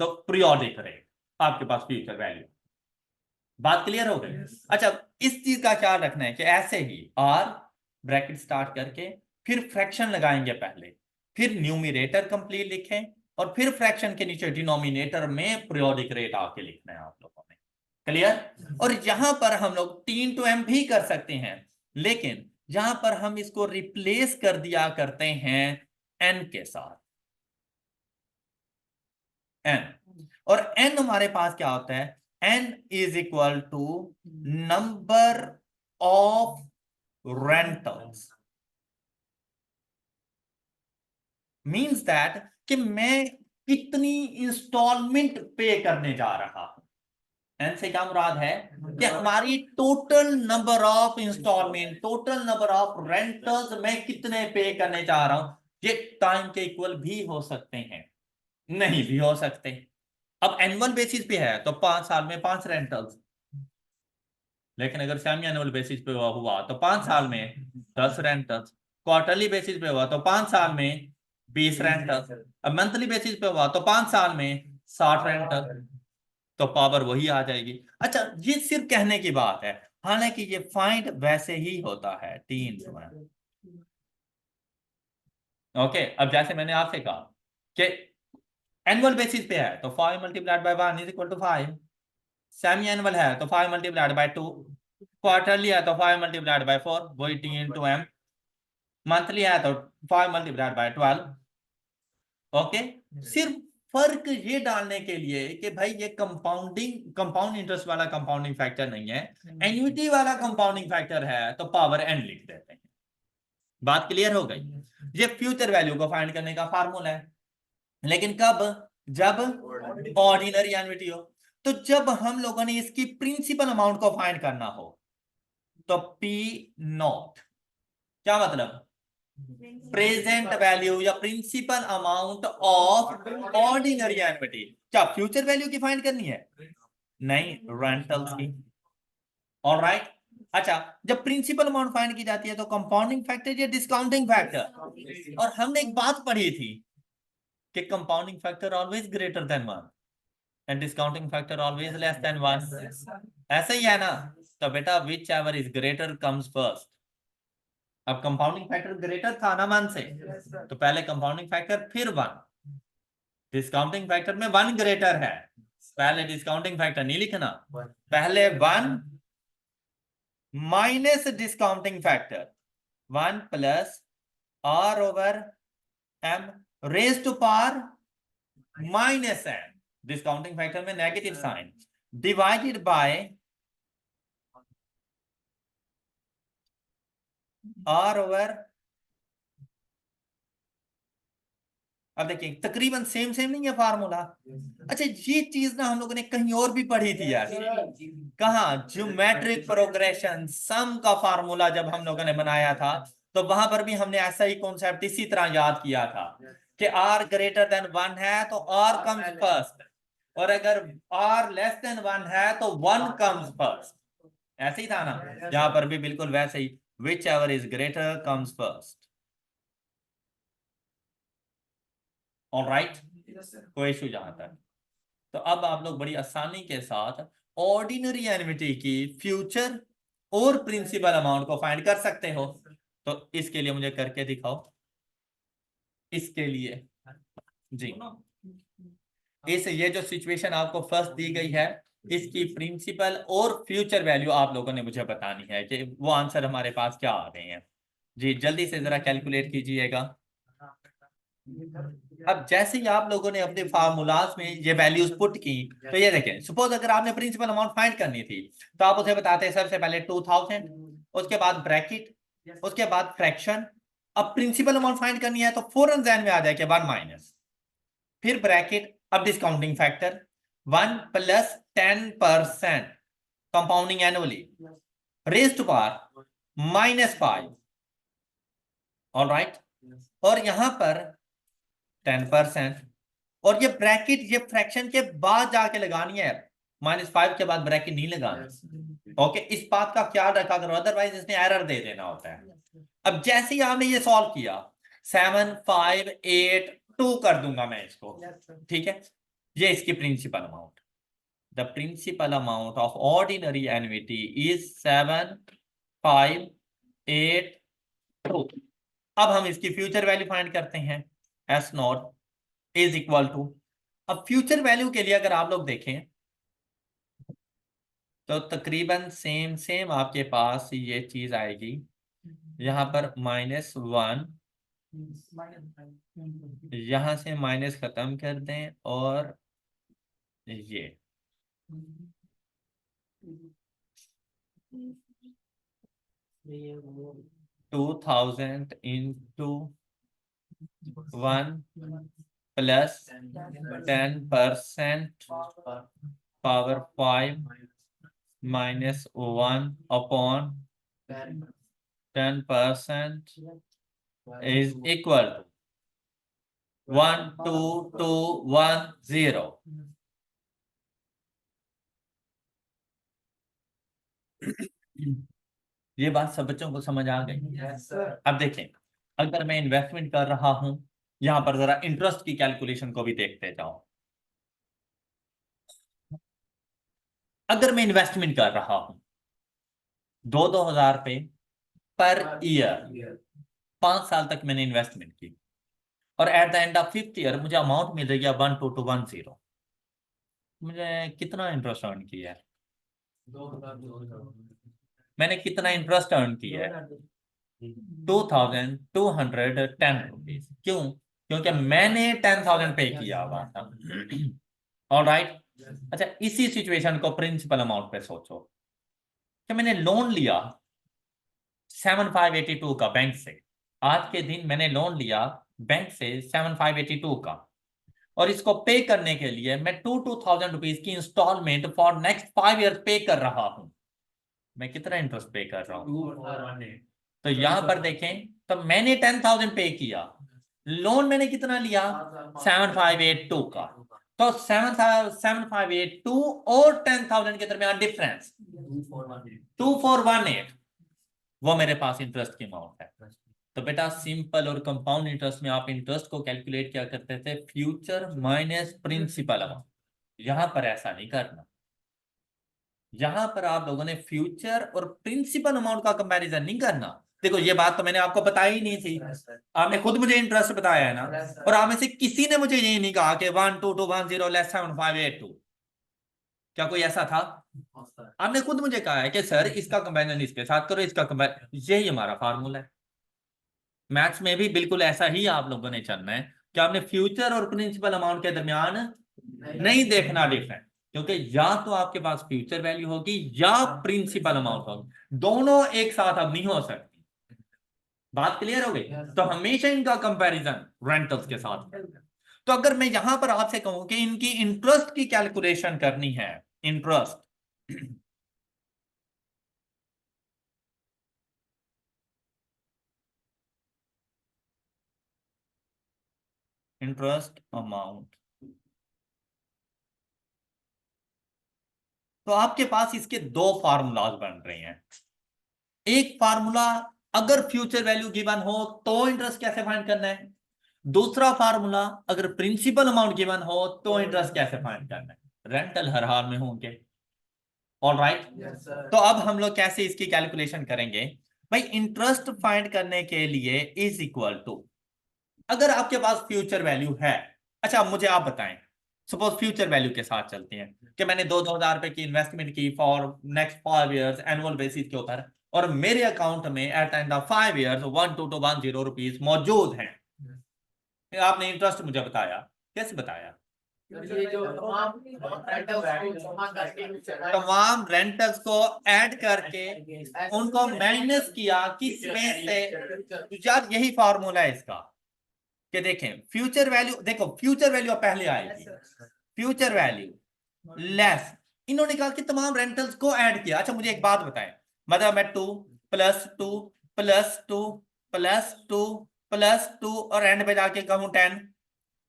तो पीरियोडिक रेट आपके पास फ्यूचर वैल्यू। बात क्लियर हो गई। अच्छा, इस चीज का ख्याल रखना है कि ऐसे ही आर ब्रैकेट स्टार्ट करके फिर फ्रैक्शन लगाएंगे पहले, फिर न्यूमिरेटर कंप्लीट लिखें, और फिर फ्रैक्शन के नीचे डिनोमिनेटर में पीरियोडिक रेट आके लिखना है आप लोगों ने। क्लियर। और यहां पर हम लोग 3 टू m भी कर सकते हैं, लेकिन यहां पर हम इसको रिप्लेस कर दिया करते हैं n के साथ। n, और n हमारे पास क्या होता है, n is equal to number of rentals, means that कि मैं कितनी इंस्टॉलमेंट पे करने जा रहा हूं। एन से क्या मुराद है कि हमारी total number of installment, total number of rentals मैं कितने पे करने जा रहा हूं। ये टाइम के इक्वल भी हो सकते हैं, नहीं भी हो सकते। अब एनुअल बेसिस पे है तो 5 साल में 5 रेंटल्स, लेकिन अगर सेमी एनुअल बेसिस पे हुआ तो 5 साल में 10 रेंटल्स, क्वार्टरली बेसिस पे हुआ तो 5 साल में 20 रेंटल्स, अब मंथली बेसिस पे हुआ तो 5 साल में 60 रेंटल, तो पावर वही आ जाएगी। अच्छा, ये सिर्फ कहने की बात है, हालांकि ये फाइंड वैसे ही होता है 3 ओके। अब जैसे मैंने आपसे कहा कि एनुअल बेसिस पे है तो 5 multiplied by 1 is equal to 5, semi annual है तो 5 मल्टीप्लाइड बाय 2, क्वार्टरली है तो 5 मल्टीप्लाइड बाय 4, वही टी इंटू एम, मंथली है तो 5 मल्टीप्लाइड बाय 12। ओके, सिर्फ फर्क ये डालने के लिए कि भाई ये कंपाउंड इंटरेस्ट वाला कंपाउंडिंग फैक्टर नहीं है, एन्युटी वाला कंपाउंडिंग फैक्टर है, तो पावर एन लिख देते हैं। बात क्लियर हो गई। ये फ्यूचर वैल्यू को फाइंड करने का फार्मूला है, लेकिन कब, जब ऑर्डिनरी एन्युटी हो। तो जब हम लोगों ने इसकी प्रिंसिपल अमाउंट को फाइंड करना हो तो पी नॉट, क्या मतलब, प्रेजेंट वैल्यू या principal amount of ordinary annuity. क्या फ्यूचर वैल्यू की फाइंड करनी है, नहीं, रेंटल्स की। ऑलराइट। अच्छा, जब प्रिंसिपल अमाउंट फाइंड की जाती है तो कंपाउंडिंग फैक्टर या डिस्काउंटिंग फैक्टर, और हमने एक बात पढ़ी थी कि compounding factor always greater than 1 and discounting factor always less than 1, ऐसा ही है ना। तो बेटा which ever is greater comes first. अब कंपाउंडिंग फैक्टर ग्रेटर था ना 1 से, तो पहले कंपाउंडिंग फैक्टर फिर 1, डिस्काउंटिंग फैक्टर में 1 ग्रेटर है, पहले डिस्काउंटिंग फैक्टर नहीं लिखना, पहले 1 minus discounting factor, 1 plus R over M raise to power minus M, discounting factor में negative sign, divided by R over. अब देखिए तकरीबन सेम सेम नहीं है फार्मूला। अच्छा, ये चीज ना हम लोगों ने कहीं और भी पढ़ी थी यार, कहा, ज्योमेट्रिक प्रोग्रेशन सम का फार्मूला जब हम लोगों ने बनाया था, तो वहां पर भी हमने ऐसा ही कॉन्सेप्ट इसी तरह याद किया था कि आर ग्रेटर देन 1 है तो आर कम्स फर्स्ट, और अगर आर लेस देन 1 है तो 1 कम्स फर्स्ट। ऐसे ही था ना, यहाँ पर भी बिल्कुल वैसे ही, whichever is greater comes first. Alright, कोई इशू जहां तक। तो अब आप लोग बड़ी आसानी के साथ ऑर्डिनरी एन्युटी की फ्यूचर और प्रिंसिपल अमाउंट को फाइंड कर सकते हो। तो इसके लिए मुझे करके दिखाओ, इसके लिए जी, इस ये जो सिचुएशन आपको फर्स्ट दी गई है, इसकी प्रिंसिपल और फ्यूचर वैल्यू आप लोगों ने मुझे बतानी है कि वो आंसर हमारे पास क्या आ रहे हैं। जी जल्दी से जरा कैलकुलेट कीजिएगा। अब जैसे ही आप लोगों ने अपने फार्मूलाज में ये वैल्यूज पुट की, तो ये देखें, सपोज अगर आपने प्रिंसिपल अमाउंट फाइंड करनी थी तो आप उसे बताते हैं सबसे पहले 2000, उसके बाद ब्रैकेट, उसके बाद फ्रैक्शन। अब प्रिंसिपल अमाउंट फाइंड करनी है तो फौरन ध्यान में आ जाए कि 1 माइनस, फिर ब्रैकेट, अब discounting factor 1 plus 10% compounding annually raise to power -5। Alright, और यहां पर 10%, और ये ब्रैकेट ये फ्रैक्शन के बाद जाके लगानी है, -5 के बाद ब्रैकेट नहीं लगानी। ओके, इस बात का ख्याल रखा करो, अदरवाइज इसने एरर दे देना होता है। अब जैसे ही आपने ये सॉल्व किया, 7 5 8 2 कर दूंगा मैं इसको, ठीक है। ये इसकी principal amount, the principal amount of ordinary annuity is 7 5 8 2। अब हम इसकी फ्यूचर वैल्यू फाइंड करते हैं, S not is equal to, अब फ्यूचर वैल्यू के लिए अगर आप लोग देखें तो तकरीबन सेम सेम आपके पास ये चीज आएगी, यहाँ पर -1, यहां से माइनस खत्म कर दें और ये 2000 into 1 plus 10% power 5 minus 1 upon 10% is equal to 12210। ये बात सब बच्चों को समझ आ गई? अब देखें, अगर मैं इन्वेस्टमेंट कर रहा हूं, यहां पर जरा इंटरेस्ट की कैलकुलेशन को भी देखते जाओ। अगर मैं इन्वेस्टमेंट कर रहा हूं 2,000 रुपए पर ईयर, 5 साल तक मैंने इन्वेस्टमेंट की, और eight the end of 5th year मुझे अमाउंट मिल रही है 12210। मुझे कितना इंटरेस्ट अर्न किया है? मैंने कितना इंटरेस्ट अर्न किया है? 2210 रुपीज। क्यों? क्योंकि मैंने 10,000 पे किया हुआ था। All right. अच्छा, इसी सिचुएशन को प्रिंसिपल अमाउंट पे सोचो कि मैंने लोन लिया 7582 का बैंक से। आज के दिन मैंने लोन लिया बैंक से 7582 का, और इसको पे करने के लिए मैं 2,000 रुपीज की इंस्टॉलमेंट फॉर नेक्स्ट 5 ईयर पे कर रहा हूं। मैं कितना इंटरेस्ट पे कर रहा हूं? तो यहां पर देखें, तो मैंने 10,000 पे किया, लोन मैंने कितना लिया? 7582 का। तो 7582 और 10,000 के दरमियान डिफरेंस 2418, वो मेरे पास इंटरेस्ट की अमाउंट है। तो बेटा, सिंपल और कंपाउंड इंटरेस्ट में आप इंटरेस्ट को कैलकुलेट क्या करते थे? Future minus principal amount. यहां पर ऐसा नहीं करना। यहां पर आप लोगों ने फ्यूचर और प्रिंसिपल अमाउंट का कंपैरिजन नहीं करना। देखो, ये बात तो मैंने आपको बताई ही नहीं थी। आपने खुद मुझे इंटरेस्ट बताया है ना, और आप में से किसी ने मुझे ये नहीं कहा कि 12210 लेस 7582। क्या कोई ऐसा था? आपने खुद मुझे कहा है कि सर इसका कंपैरिजन इसके साथ करो, इसका कंपैरिजन। यही हमारा फार्मूला है। मैथ्स में भी बिल्कुल ऐसा ही आप लोगों ने चलना है कि आपने फ्यूचर और प्रिंसिपल अमाउंट के दरमियान नहीं देखना डिफरेंस, क्योंकि या तो आपके पास फ्यूचर वैल्यू होगी या प्रिंसिपल अमाउंट होगी, दोनों एक साथ अब नहीं हो सकती। बात क्लियर हो गई? तो हमेशा इनका कंपैरिजन रेंटल्स के साथ है। तो अगर मैं यहां पर आपसे कहूं कि इनकी इंटरेस्ट की कैलकुलेशन करनी है, इंटरेस्ट इंटरेस्ट अमाउंट, तो आपके पास इसके दो फार्मूलाज बन रहे हैं। एक फार्मूला, अगर फ्यूचर वैल्यू गिवन हो तो इंटरेस्ट कैसे फाइंड करना है। दूसरा फार्मूला, अगर प्रिंसिपल अमाउंट गिवन हो तो इंटरेस्ट कैसे फाइंड करना है। रेंटल हर हाल में होंगे। All right. तो अब हम लोग कैसे इसकी कैलकुलेशन करेंगे? भाई, इंटरेस्ट फाइंड करने के लिए इज इक्वल टू, अगर आपके पास फ्यूचर वैल्यू है। अच्छा, अब मुझे आप बताएं, सपोज फ्यूचर वैल्यू के साथ चलते हैं कि मैंने 2,000 रुपए की इन्वेस्टमेंट की for next 5 years annual basis के ऊपर, और मेरे अकाउंट में eight the end of 5 years 12210 rupees मौजूद हैं। आपने इंटरेस्ट मुझे बताया, कैसे बताया? ये जो तमाम रेंटल्स को ऐड करके उनको माइनस किया किसमें से? यार, यही फॉर्मूला है इसका कि देखें, फ्यूचर वैल्यू, देखो फ्यूचर वैल्यू पहले आएगी, फ्यूचर वैल्यू लेस, इन्होंने कहा कि तमाम रेंटल्स को ऐड किया। अच्छा, मुझे एक बात बताएं, मतलब मैं 2 + 2 + 2 + 2 और एंड पे जाके कहूं 10।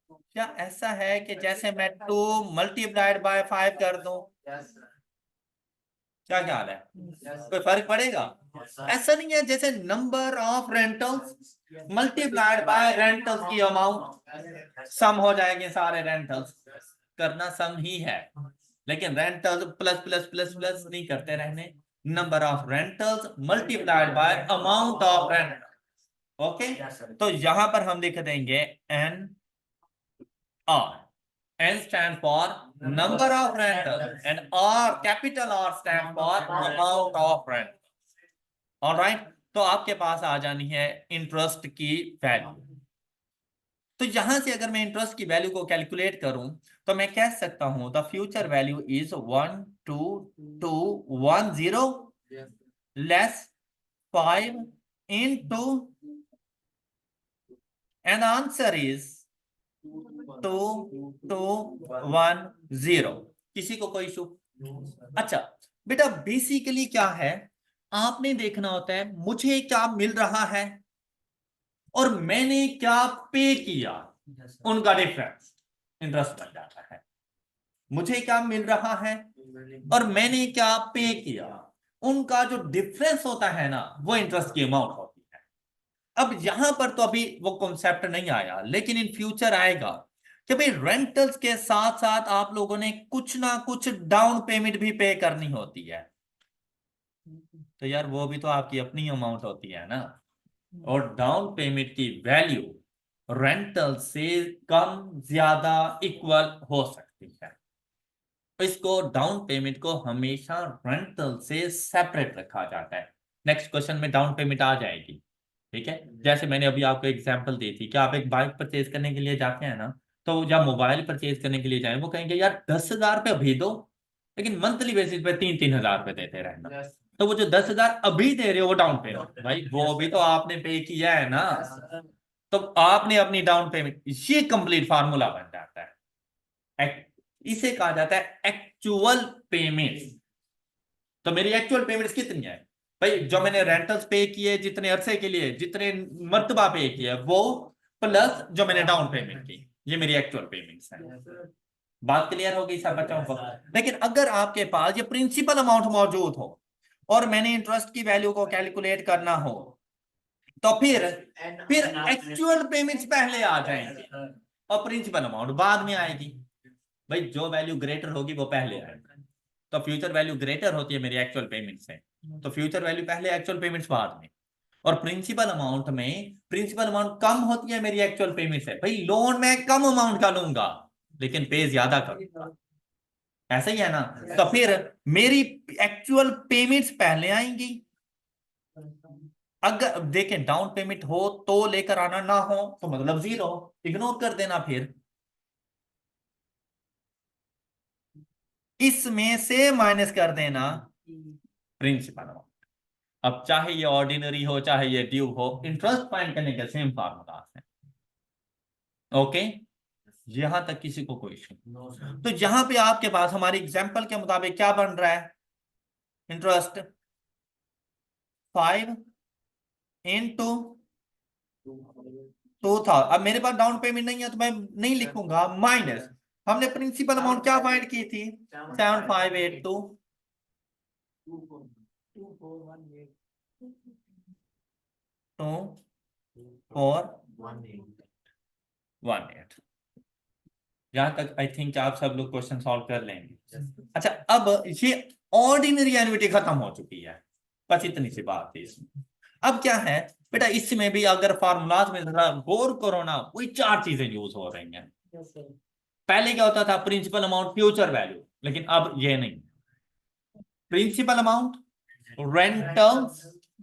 क्या ऐसा है कि जैसे मैं 2 × 5 कर दूं? क्या ख्याल है? कोई फर्क पड़ेगा? ऐसा नहीं है, जैसे number of rentals multiplied by rentals की अमाउंट, सम हो जाएंगे सारे रेंटल्स। करना सम ही है, लेकिन rentals plus plus plus plus नहीं करते रहने। Number of rentals multiplied by amount of rent. Okay, तो यहां पर हम लिख देंगे N R. N stand for number of rentals and R, capital R stand for amount of rent. All right, तो आपके पास आ जानी है इंटरेस्ट की वैल्यू। तो यहां से अगर मैं इंटरेस्ट की वैल्यू को कैलकुलेट करूं तो मैं कह सकता हूं the future value is 1210 less 5 into and the answer is 2210। किसी को कोई इशू? अच्छा बेटा, बेसिकली क्या है, आपने देखना होता है मुझे क्या मिल रहा है और मैंने क्या पे किया, उनका डिफरेंस इंटरेस्ट बन जाता है। मुझे क्या मिल रहा है और मैंने क्या पे किया, उनका जो डिफरेंस होता है ना, वो इंटरेस्ट की अमाउंट होती है। अब यहां पर तो अभी वो कॉन्सेप्ट नहीं आया, लेकिन इन फ्यूचर आएगा कि भाई रेंटल्स के साथ साथ आप लोगों ने कुछ ना कुछ डाउन पेमेंट भी पे करनी होती है। तो यार वो भी तो आपकी अपनी अमाउंट होती है ना, और डाउन पेमेंट की वैल्यू रेंटल से कम ज्यादा इक्वल हो सकती है। तो इसको डाउन पेमेंट को हमेशा रेंटल से सेपरेट रखा जाता है। नेक्स्ट क्वेश्चन में डाउन पेमेंट आ जाएगी, ठीक है। जैसे मैंने अभी आपको एग्जांपल दी थी कि आप एक बाइक परचेज करने के लिए जाते हैं ना, तो या मोबाइल परचेज करने के लिए जाए, वो कहेंगे यार 10,000 रुपये अभी दो, लेकिन मंथली बेसिस पे 3-3 हजार रुपये देते रहना। तो वो जो 10,000 अभी दे रहे हो वो डाउन पेमेंट, भाई वो भी तो आपने पे किया है ना, तो आपने अपनी डाउन पेमेंट, ये कंप्लीट फार्मूला बन जाता है। इसे कहा जाता है एक्चुअल पेमेंट्स। तो मेरी एक्चुअल पेमेंट्स कितनी है भाई, जो मैंने रेंटल्स पे किए जितने अरसे के लिए, जितने मर्तबा पे किए वो, प्लस जो मैंने डाउन पेमेंट की, ये मेरी एक्चुअल पेमेंट्स है। बात क्लियर हो गई सब बच्चों को? लेकिन अगर आपके पास ये प्रिंसिपल अमाउंट मौजूद हो और मैंने इंटरेस्ट की वैल्यू को कैलकुलेट करना हो, तो फिर एक्चुअल पेमेंट्स पहले आ जाएंगे और प्रिंसिपल अमाउंट बाद में आएगी। भाई जो वैल्यू ग्रेटर होगी वो पहले आएगी। तो फ्यूचर वैल्यू ग्रेटर होती है मेरी एक्चुअल पेमेंट से, तो फ्यूचर वैल्यू पहले, एक्चुअल पेमेंट्स बाद में। और प्रिंसिपल अमाउंट में प्रिंसिपल अमाउंट कम होती है मेरी एक्चुअल पेमेंट से। भाई लोन में कम अमाउंट का लूंगा लेकिन पे ज्यादा करूंगा, ऐसा ही है ना। तो फिर मेरी एक्चुअल पेमेंट्स पहले आएंगी। अगर देखें डाउन पेमेंट हो तो लेकर आना, ना हो तो मतलब जीरो, इग्नोर कर देना। फिर इसमें से माइनस कर देना प्रिंसिपल अमाउंट। अब चाहे ये ऑर्डिनरी हो चाहे ये ड्यू हो, इंटरेस्ट फाइंड करने के सेम फार्मूला है। ओके, यहां तक किसी को कोई इशू? तो यहां पे आपके पास हमारी एग्जांपल के मुताबिक क्या बन रहा है, इंटरेस्ट 5 इंटू 2,000। अब मेरे पास डाउन पेमेंट नहीं है तो मैं नहीं लिखूंगा, माइनस, हमने प्रिंसिपल अमाउंट क्या फाइंड की थी, 7582 2,4,1,8। यहां तक आई थिंक आप सब लोग क्वेश्चन सॉल्व कर लेंगे। अच्छा, अब ये ऑर्डिनरी एन्युटी खत्म हो चुकी है, बस इतनी सी बात थी इसमें। अब क्या है बेटा, इसमें भी अगर फार्मूलाज में जरा गौर करो ना, वही चार चीजें यूज हो रही हैं। पहले क्या होता था, प्रिंसिपल अमाउंट फ्यूचर वैल्यू, लेकिन अब ये नहीं। Principal amount, rental,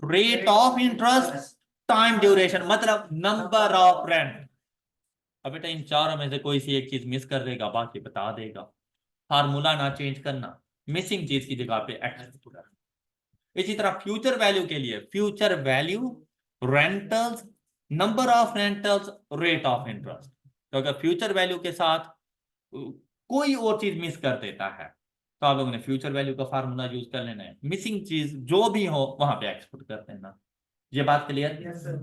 rate of interest, time duration, मतलब नंबर ऑफ रेंट। अब बेटा इन चारों में से कोई सी एक चीज मिस कर देगा, बाकी बता देगा। फार्मूला ना चेंज करना, मिसिंग चीज की जगह पे एक्स करना। इसी तरह फ्यूचर वैल्यू के लिए, future value, rentals, number of rentals, rate of interest. तो अगर फ्यूचर वैल्यू के साथ कोई और चीज मिस कर देता है तो आप लोगों ने फ्यूचर वैल्यू का फार्मूला यूज कर लेना है, मिसिंग चीज जो भी हो वहां पे एक्सपोर्ट कर देना। ये बात क्लियर?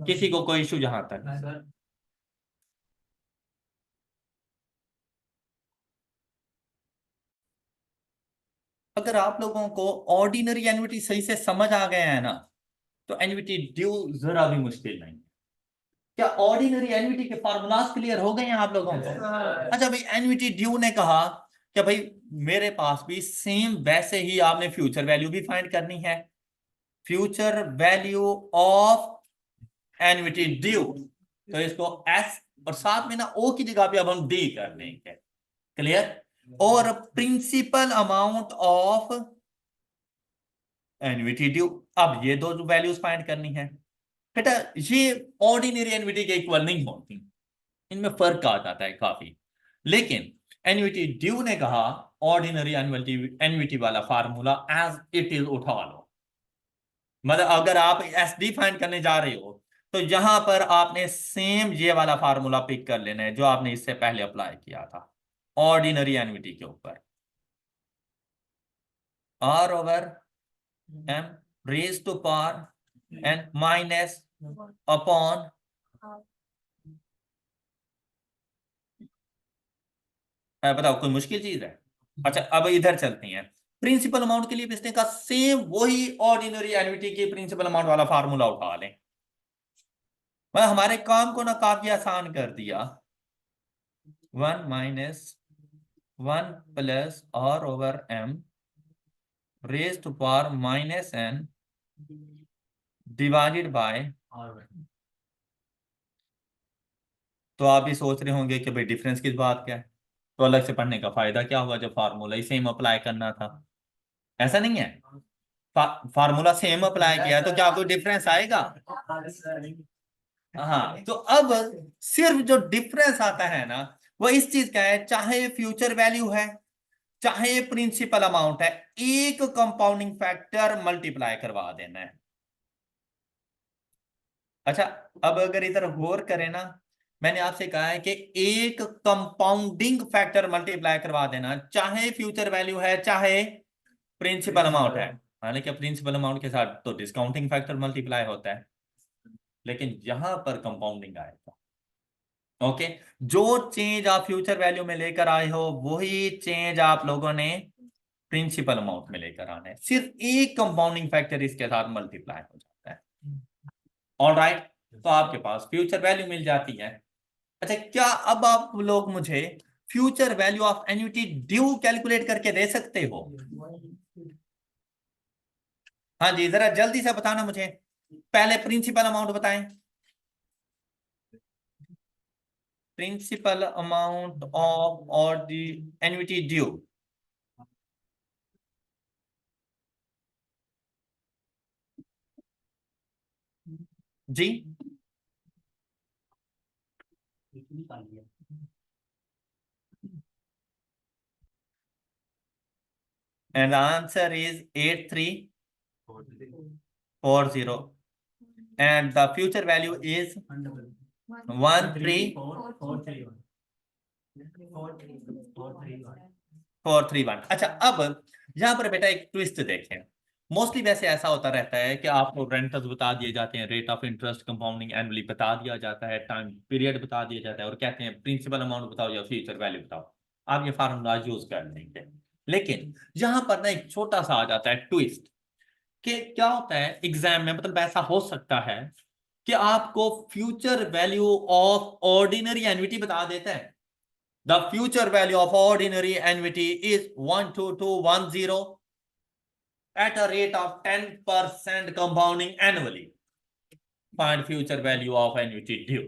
किसी को कोई इशू जहां तक? अगर आप लोगों को ऑर्डिनरी एन्युटी सही से समझ आ गया है ना, तो एन्युटी ड्यू जरा भी मुश्किल नहीं। क्या ऑर्डिनरी एन्युटी के फार्मूलाज क्लियर हो गए हैं आप लोगों को? अच्छा भाई, एन्युटी ड्यू ने कहा कि भाई मेरे पास भी सेम वैसे ही आपने फ्यूचर वैल्यू भी फाइंड करनी है। Future value of annuity due, तो इसको एस और साथ में ना ओ की जगह पे अब हम डी कर देंगे। क्लियर? और principal amount of annuity due, अब ये दो वैल्यूज फाइंड करनी है। बेटा ये ऑर्डिनरी एन्युटी के इक्वल नहीं होती, इनमें फर्क आ जाता है काफी। लेकिन एन्युटी ड्यू ने कहा ऑर्डिनरी एन्युटी वाला फार्मूला एज इट इज उठा लो। मतलब अगर आप एसडी फाइंड करने जा रहे हो तो यहां पर आपने सेम ये वाला फार्मूला पिक कर लेना है जो आपने इससे पहले अप्लाई किया था ऑर्डिनरी एन्युटी के ऊपर। R over M raise to power N minus upon बताओ कोई मुश्किल चीज है? अच्छा अब इधर चलते हैं। प्रिंसिपल अमाउंट के लिए भी इसने कहा सेम वही ऑर्डिनरी एन्युटी के प्रिंसिपल अमाउंट वाला फार्मूला उठा लें। मतलब हमारे काम को ना काफी आसान कर दिया। 1 - 1 plus R over M raise to power minus N divided by. तो आप भी सोच रहे होंगे कि भाई डिफरेंस किस बात का है, तो अलग से पढ़ने का फायदा क्या हुआ जब फार्मूला ही सेम अप्लाई करना था। ऐसा नहीं है, फार्मूला सेम अप्लाई किया तो क्या कोई डिफरेंस आएगा? हाँ, तो अब सिर्फ जो डिफरेंस आता है ना वो इस चीज का है, चाहे फ्यूचर वैल्यू है चाहे प्रिंसिपल अमाउंट है, एक कंपाउंडिंग फैक्टर मल्टीप्लाई करवा देना है। अच्छा अब अगर इधर गौर करें ना, मैंने आपसे कहा है कि एक कंपाउंडिंग फैक्टर मल्टीप्लाई करवा देना, चाहे फ्यूचर वैल्यू है चाहे प्रिंसिपल अमाउंट है। हालांकि प्रिंसिपल अमाउंट के साथ तो डिस्काउंटिंग फैक्टर मल्टीप्लाई होता है, लेकिन यहां पर कंपाउंडिंग आएगा। ओके, जो चेंज आप फ्यूचर वैल्यू में लेकर आए हो वही चेंज आप लोगों ने प्रिंसिपल अमाउंट में लेकर आना है, सिर्फ एक कंपाउंडिंग फैक्टर इसके साथ मल्टीप्लाई हो जाता है। ऑल राइट, तो आपके पास फ्यूचर वैल्यू मिल जाती है। अच्छा क्या अब आप लोग मुझे future value of annuity due calculate करके दे सकते हो? हाँ जी, जरा जल्दी से बताना मुझे, पहले प्रिंसिपल अमाउंट बताएं। प्रिंसिपल अमाउंट ऑफ और दी एन्युटी ड्यू। जी, and the answer is 8340 and the future value is 13431। अच्छा अब यहां पर बेटा एक ट्विस्ट देखें। मोस्टली वैसे ऐसा होता रहता है कि आपको रेंटल्स बता दिए जाते हैं, rate of interest compounding annually बता दिया जाता है, टाइम पीरियड बता दिया जाता है और कहते हैं प्रिंसिपल अमाउंट बताओ या फ्यूचर वैल्यू बताओ, आप ये फार्मूला यूज कर लेंगे। लेकिन यहां पर ना एक छोटा सा आ जाता है ट्विस्ट कि क्या होता है एग्जाम में, मतलब ऐसा हो सकता है कि आपको future value of ordinary annuity बता देता है। The future value of ordinary annuity is 12210 at a rate of 10% compounding annually. Find future value of annuity due.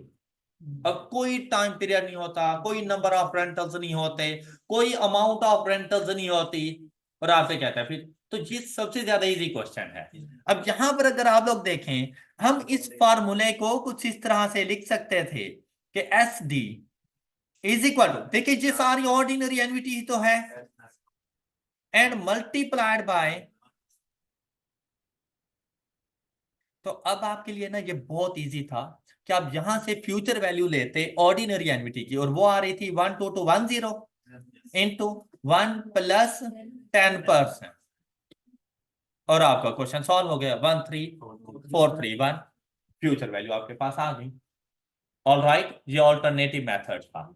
अब कोई टाइम पीरियड नहीं होता, कोई नंबर ऑफ रेंटल्स नहीं होते, कोई अमाउंट ऑफ रेंटल्स नहीं होती, और आपसे कहता है फिर, तो ये सबसे ज्यादा इजी क्वेश्चन है। अब यहां पर अगर आप लोग देखें, हम इस फार्मूले को कुछ इस तरह से लिख सकते थे कि S D is equal to, देखिए ये सारी ऑर्डिनरी एन्युटी ही तो है, एंड मल्टीप्लाइड बाय। तो अब आपके लिए ना ये बहुत इजी था कि आप यहां से फ्यूचर वैल्यू लेते ऑर्डिनरी एन्युटी की, और वो आ रही थी 12210 इंटू 1 + 10%, और आपका क्वेश्चन सॉल्व हो गया, 13431 फ्यूचर वैल्यू आपके पास आ गई। ऑल राइट, ये ऑल्टरनेटिव मेथड था।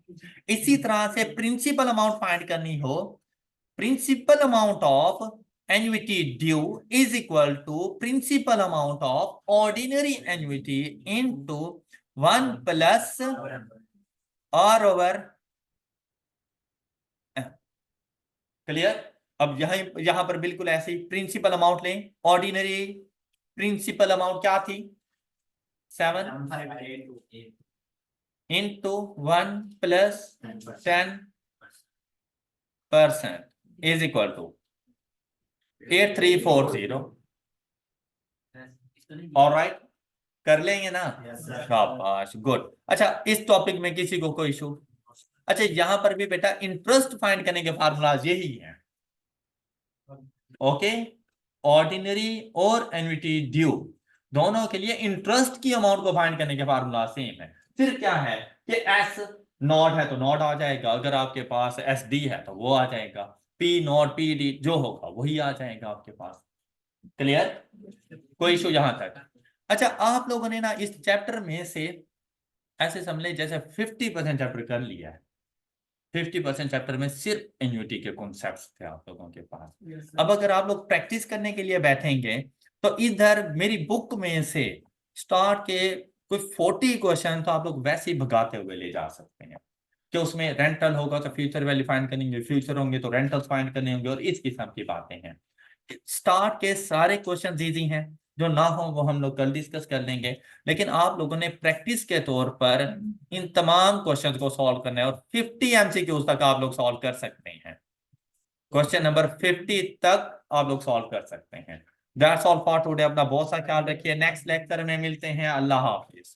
इसी तरह से प्रिंसिपल अमाउंट फाइंड करनी हो, principal amount of annuity due is equal to principal amount of ordinary annuity into 1 plus r over। Clear? अब यहां पर बिल्कुल ऐसे ही प्रिंसिपल अमाउंट लें, ऑर्डिनरी प्रिंसिपल अमाउंट क्या थी, 7 into 1 + 10% is equal to 8340। Alright, कर लेंगे ना? शाबाश, गुड। अच्छा, इस टॉपिक में किसी को कोई इशू? अच्छा, यहां पर भी बेटा इंटरेस्ट फाइंड करने के फार्मूलाज यही हैं। ओके, ऑर्डिनरी और एन्युटी ड्यू दोनों के लिए इंटरेस्ट की अमाउंट को फाइंड करने के फार्मूला सेम है। फिर क्या है कि एस नॉट है तो नॉट आ जाएगा, अगर आपके पास एस डी है तो वो आ जाएगा, पी नॉट पी डी जो होगा वही आ जाएगा आपके पास। क्लियर? कोई इशू यहां तक? अच्छा, आप लोगों ने ना इस चैप्टर में से ऐसे समझ ले जैसे 50% चैप्टर कर लिया है। 50% चैप्टर में सिर्फ एन्युटी के कॉन्सेप्ट्स थे आप लोगों के पास। अब अगर आप लोग प्रैक्टिस करने के लिए बैठेंगे तो इधर मेरी बुक में से स्टार्ट के कोई 40 क्वेश्चन तो आप लोग वैसे ही भगाते हुए ले जा सकते हैं कि उसमें रेंटल होगा तो फ्यूचर वैल्यू फाइंड करेंगे, फ्यूचर होंगे तो रेंटल्स फाइंड करने होंगे, और इस किस्म की बातें हैं। स्टार्ट के सारे क्वेश्चन इजी हैं, जो ना हो वो हम लोग कल डिस्कस कर लेंगे, लेकिन आप लोगों ने प्रैक्टिस के तौर पर इन तमाम क्वेश्चंस को सॉल्व करना है और 50 एमसीक्यूज तक आप लोग सॉल्व कर सकते हैं। क्वेश्चन नंबर 50 तक आप लोग सॉल्व कर सकते हैं। That's all for today. अपना बहुत सा ख्याल रखिए, नेक्स्ट लेक्चर में मिलते हैं। अल्लाह हाफिज।